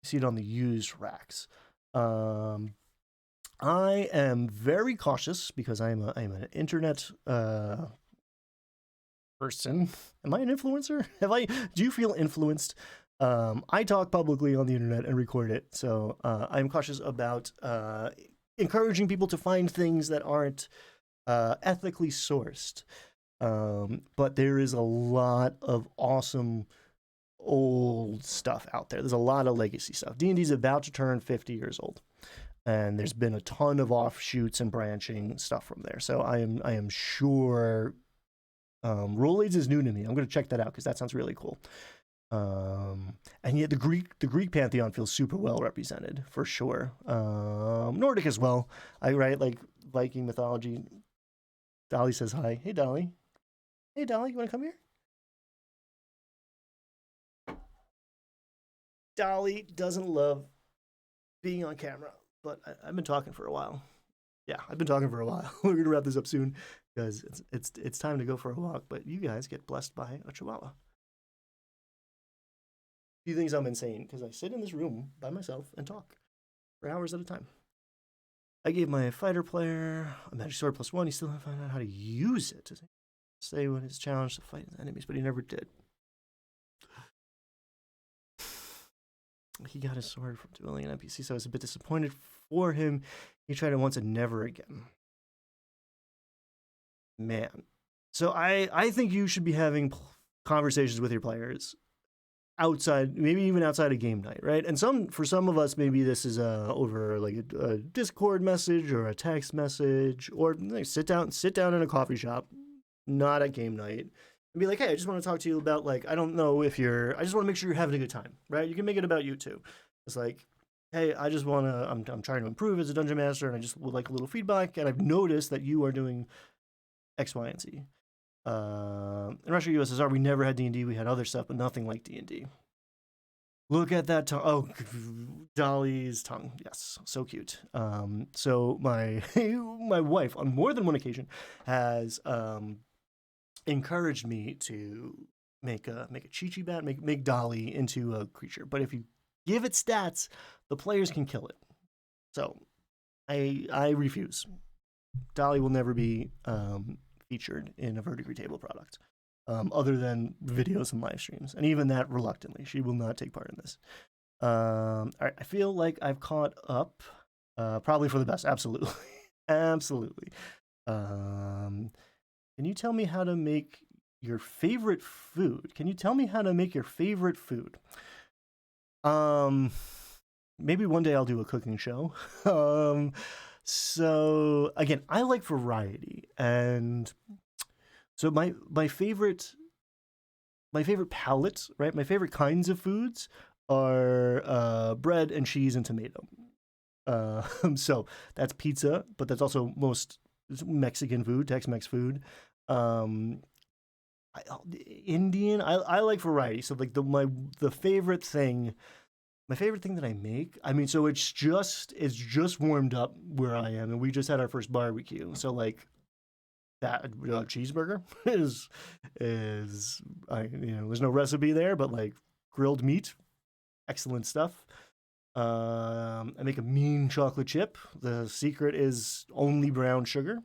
You see it on the used racks. I am very cautious because I'm an internet person. Am I an influencer? Do you feel influenced? I talk publicly on the internet and record it, so I'm cautious about encouraging people to find things that aren't ethically sourced. But there is a lot of awesome old stuff out there. There's a lot of legacy stuff. D&D is about to turn 50 years old, and there's been a ton of offshoots and branching stuff from there. So I am sure Roll Aids is new to me. I'm going to check that out because that sounds really cool. And yet the Greek pantheon feels super well represented for sure. Nordic as well. Like Viking mythology. Dolly says hi. Hey, Dolly. Hey, Dolly, you want to come here? Dolly doesn't love being on camera, but I've been talking for a while. Yeah, I've been talking for a while. We're gonna wrap this up soon because it's time to go for a walk. But you guys get blessed by a chihuahua. He thinks I'm insane because I sit in this room by myself and talk for hours at a time. I gave my fighter player a magic sword +1. He still hasn't found out how to use it. Say when it's challenged to fight his enemies, but he never did. He got his sword from dueling an NPC, so I was a bit disappointed for him. He tried it once and never again. Man. So I think you should be having conversations with your players outside, maybe even outside of game night, right? And for some of us, maybe this is over like a Discord message or a text message, or like, sit down in a coffee shop, not at game night, and be like, hey, I just want to talk to you about, like, I don't know if I just want to make sure you're having a good time, right? You can make it about you too. It's like, hey, I just want to, I'm trying to improve as a dungeon master, and I just would like a little feedback, and I've noticed that you are doing X, Y, and Z. In Russia, USSR, we never had D&D. We had other stuff, but nothing like D&D. Look at that tongue. Oh, Dolly's tongue. Yes, so cute. So my my wife, on more than one occasion, has encouraged me to make a Chi-Chi bat, make Dolly into a creature. But if you give it stats, the players can kill it. So I refuse. Dolly will never be featured in a Verdigris Table product, other than videos and live streams, and even that reluctantly. She will not take part in this. All right, I feel like I've caught up, probably for the best. Absolutely. Absolutely. Can you tell me how to make your favorite food? Maybe one day I'll do a cooking show. So again, I like variety, and so my favorite palette, right? My favorite kinds of foods are bread and cheese and tomato. So that's pizza, but that's also most Mexican food, Tex-Mex food. Indian. I like variety. So like the favorite thing. My favorite thing that I make, I mean, so it's just warmed up where I am, and we just had our first barbecue. So like that cheeseburger is there's no recipe there, but like grilled meat, excellent stuff. I make a mean chocolate chip. The secret is only brown sugar.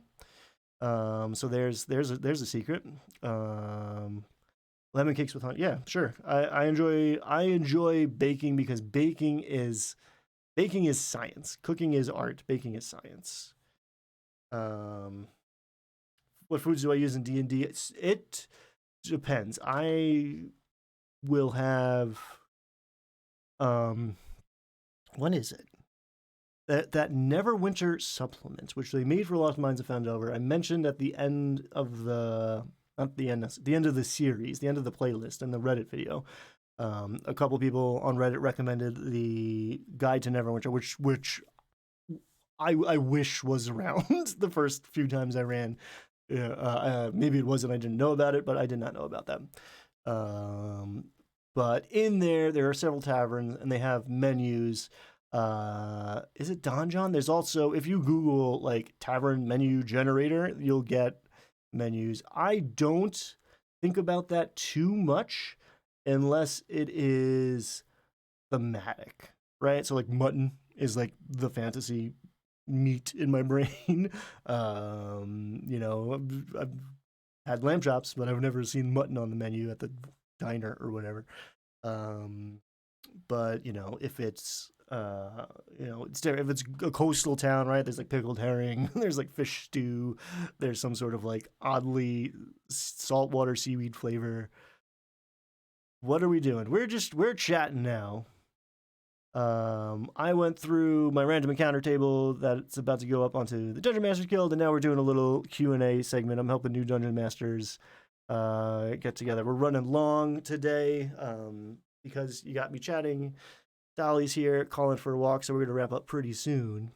So there's a secret. Lemon cakes with honey. Yeah, sure. I enjoy baking because baking is science. Cooking is art. Baking is science. Um, what foods do I use in D&D? It depends. I will have um when is it? That Neverwinter supplement, which they made for Lost Mines of Fandover. I mentioned at the end of the not the end of the series, the end of the playlist in the Reddit video. A couple people on Reddit recommended the Guide to Neverwinter, which I wish was around the first few times I ran. Maybe it wasn't. I didn't know about it, but I did not know about that. Um, but in there are several taverns, and they have menus. Is it Donjon? There's also, if you Google like tavern menu generator, you'll get menus. I don't think about that too much unless it is thematic, right? So like mutton is like the fantasy meat in my brain. I've had lamb chops, but I've never seen mutton on the menu at the diner or whatever. Um, but if it's it's different. If it's a coastal town, right? There's like pickled herring, there's like fish stew, there's some sort of like oddly saltwater seaweed flavor. What are we doing? We're chatting now. I went through my random encounter table that's about to go up onto the Dungeon Masters Guild, and now we're doing a little Q&A segment. I'm helping new Dungeon Masters get together. We're running long today because you got me chatting. Dolly's here calling for a walk, so we're going to wrap up pretty soon.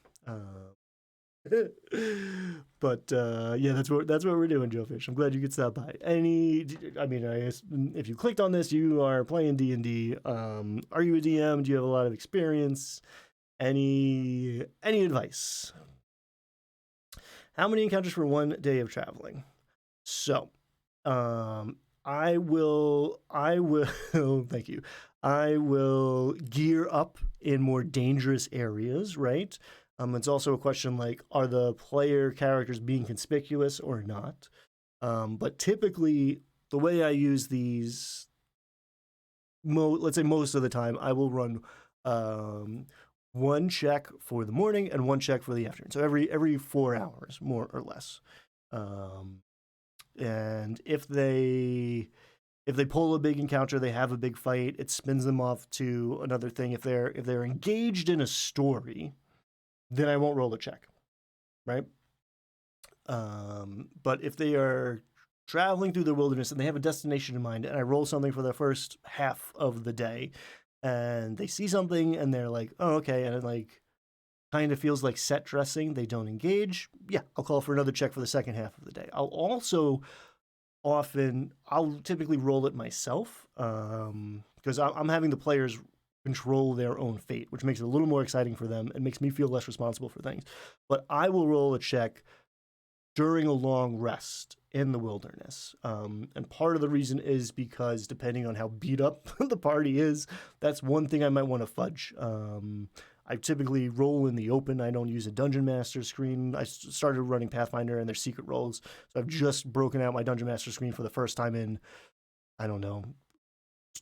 But yeah, that's what we're doing, Joe Fish. I'm glad you could stop by. If you clicked on this, you are playing D&D. Are you a DM? Do you have a lot of experience? Any advice? How many encounters for one day of traveling? So, I will. Thank you. I will gear up in more dangerous areas, right? It's also a question like, are the player characters being conspicuous or not? But typically, the way I use these, let's say most of the time, I will run one check for the morning and one check for the afternoon. So every 4 hours, more or less. And if they pull a big encounter, they have a big fight, it spins them off to another thing. If they're engaged in a story, then I won't roll a check, right? But if they are traveling through the wilderness and they have a destination in mind, and I roll something for the first half of the day, and they see something and they're like, oh, okay, and it like kind of feels like set dressing, they don't engage, yeah, I'll call for another check for the second half of the day. I'll typically roll it myself because I'm having the players control their own fate, which makes it a little more exciting for them and makes me feel less responsible for things. But I will roll a check during a long rest in the wilderness. And part of the reason is because depending on how beat up the party is, that's one thing I might want to fudge. I typically roll in the open. I don't use a Dungeon Master screen. I started running Pathfinder and their secret rolls. So I've just broken out my Dungeon Master screen for the first time in, I don't know,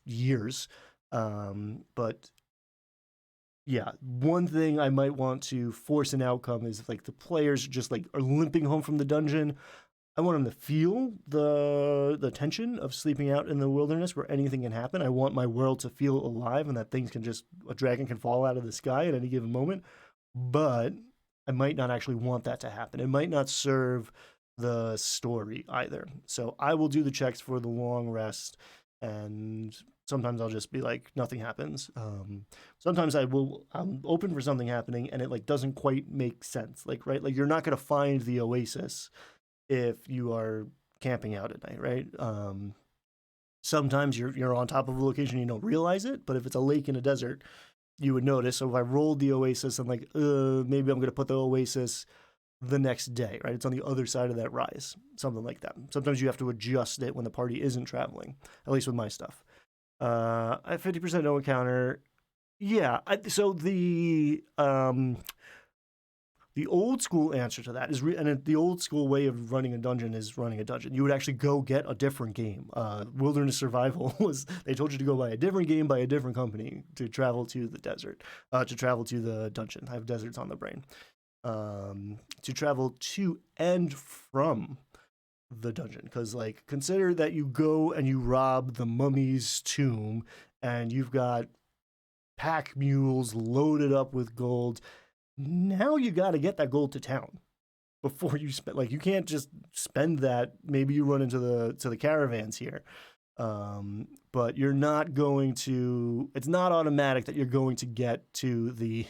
years. But yeah, one thing I might want to force an outcome is if like the players just like are limping home from the dungeon. I want them to feel the tension of sleeping out in the wilderness where anything can happen. I want my world to feel alive and that a dragon can fall out of the sky at any given moment. But I might not actually want that to happen. It might not serve the story either. So I will do the checks for the long rest, and sometimes I'll just be like, nothing happens. Sometimes I'm open for something happening and it like doesn't quite make sense. Like, right? Like you're not going to find the oasis if you are camping out at night, right? Sometimes you're on top of a location, you don't realize it, but if it's a lake in a desert, you would notice. So if I rolled the oasis and like, maybe I'm going to put the oasis the next day, right? It's on the other side of that rise, something like that. Sometimes you have to adjust it when the party isn't traveling, at least with my stuff. I 50% no encounter. Yeah. So the old school answer to that is, and the old school way of running a dungeon is running a dungeon. You would actually go get a different game. Wilderness Survival was, they told you to go buy a different game by a different company to travel to the desert, to travel to the dungeon. I have deserts on the brain. To travel to and from the dungeon. Because, like, consider that you go and you rob the mummy's tomb and you've got pack mules loaded up with gold. Now you got to get that gold to town before you spend. Like, you can't just spend that. Maybe you run into the caravans here, but you're not going to. It's not automatic that you're going to get to the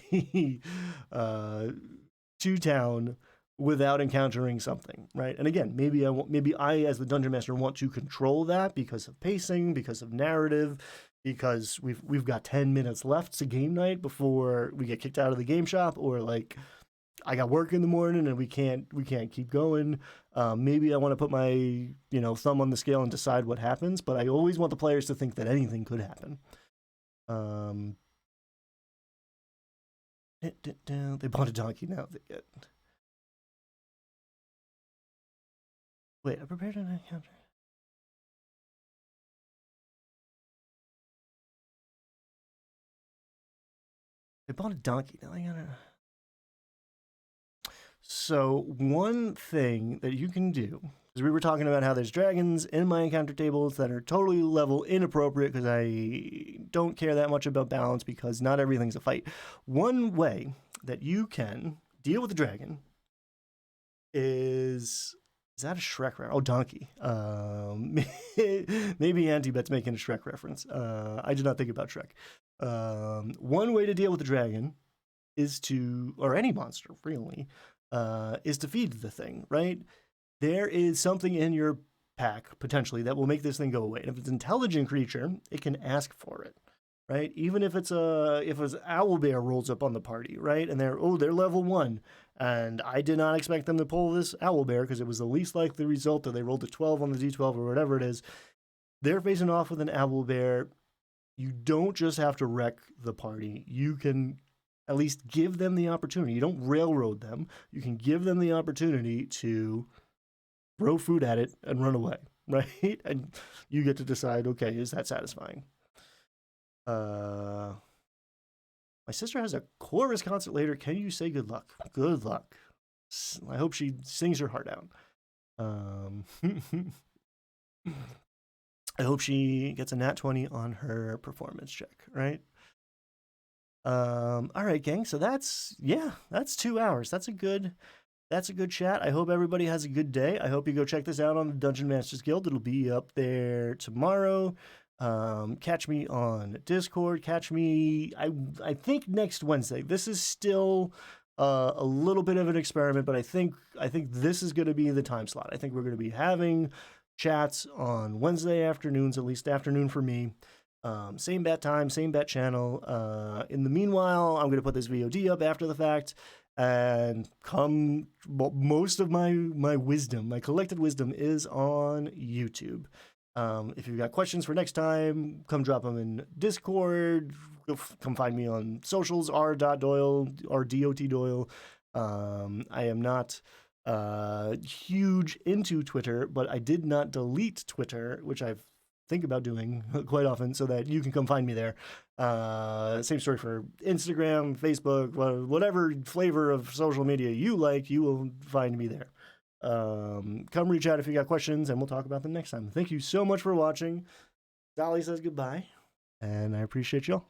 to town without encountering something, right? And again, maybe I as the dungeon master want to control that because of pacing, because of narrative, because we've got 10 minutes left to game night before we get kicked out of the game shop, or like I got work in the morning and we can't keep going. Maybe I want to put my thumb on the scale and decide what happens, but I always want the players to think that anything could happen. They bought a donkey now. They get. Wait, I prepared an encounter. They bought a donkey. Now I gotta. So one thing that you can do, because we were talking about how there's dragons in my encounter tables that are totally level inappropriate because I don't care that much about balance because not everything's a fight. One way that you can deal with the dragon is that a Shrek reference? Oh, donkey. Maybe Antibet's making a Shrek reference. I did not think about Shrek. One way to deal with the dragon is to, or any monster really, is to feed the thing, right? There is something in your pack potentially that will make this thing go away. And if it's an intelligent creature, it can ask for it, right? Even if it's an owl bear rolls up on the party, right? And they're level 1. And I did not expect them to pull this owl bear because it was the least likely result that they rolled a 12 on the D12 or whatever it is. They're facing off with an owl bear. You don't just have to wreck the party. You can at least give them the opportunity. You don't railroad them. You can give them the opportunity to throw food at it and run away, right? And you get to decide, okay, is that satisfying? My sister has a chorus concert later. Can you say good luck? Good luck. I hope she sings her heart out. I hope she gets a nat 20 on her performance check, right? All right, gang. So that's 2 hours. That's a good chat. I hope everybody has a good day. I hope you go check this out on the Dungeon Masters Guild. It'll be up there tomorrow. Catch me on Discord. Catch me, I think next Wednesday. This is still a little bit of an experiment, but I think this is going to be the time slot. I think we're going to be having chats on Wednesday afternoons, at least afternoon for me. Same bat time, same bat channel. In the meanwhile, I'm going to put this VOD up after the fact, and most of my wisdom, my collected wisdom, is on YouTube. If you've got questions for next time, come drop them in Discord. Come find me on socials, r.doyle, r.dot.doyle. I am not huge into Twitter, but I did not delete Twitter, which I think about doing quite often, so that you can come find me there. Same story for Instagram, Facebook, whatever flavor of social media you like, you will find me there. Come reach out if you got questions, and we'll talk about them next time. Thank you so much for watching. Dolly says goodbye, and I appreciate y'all.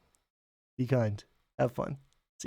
Be kind. Have fun.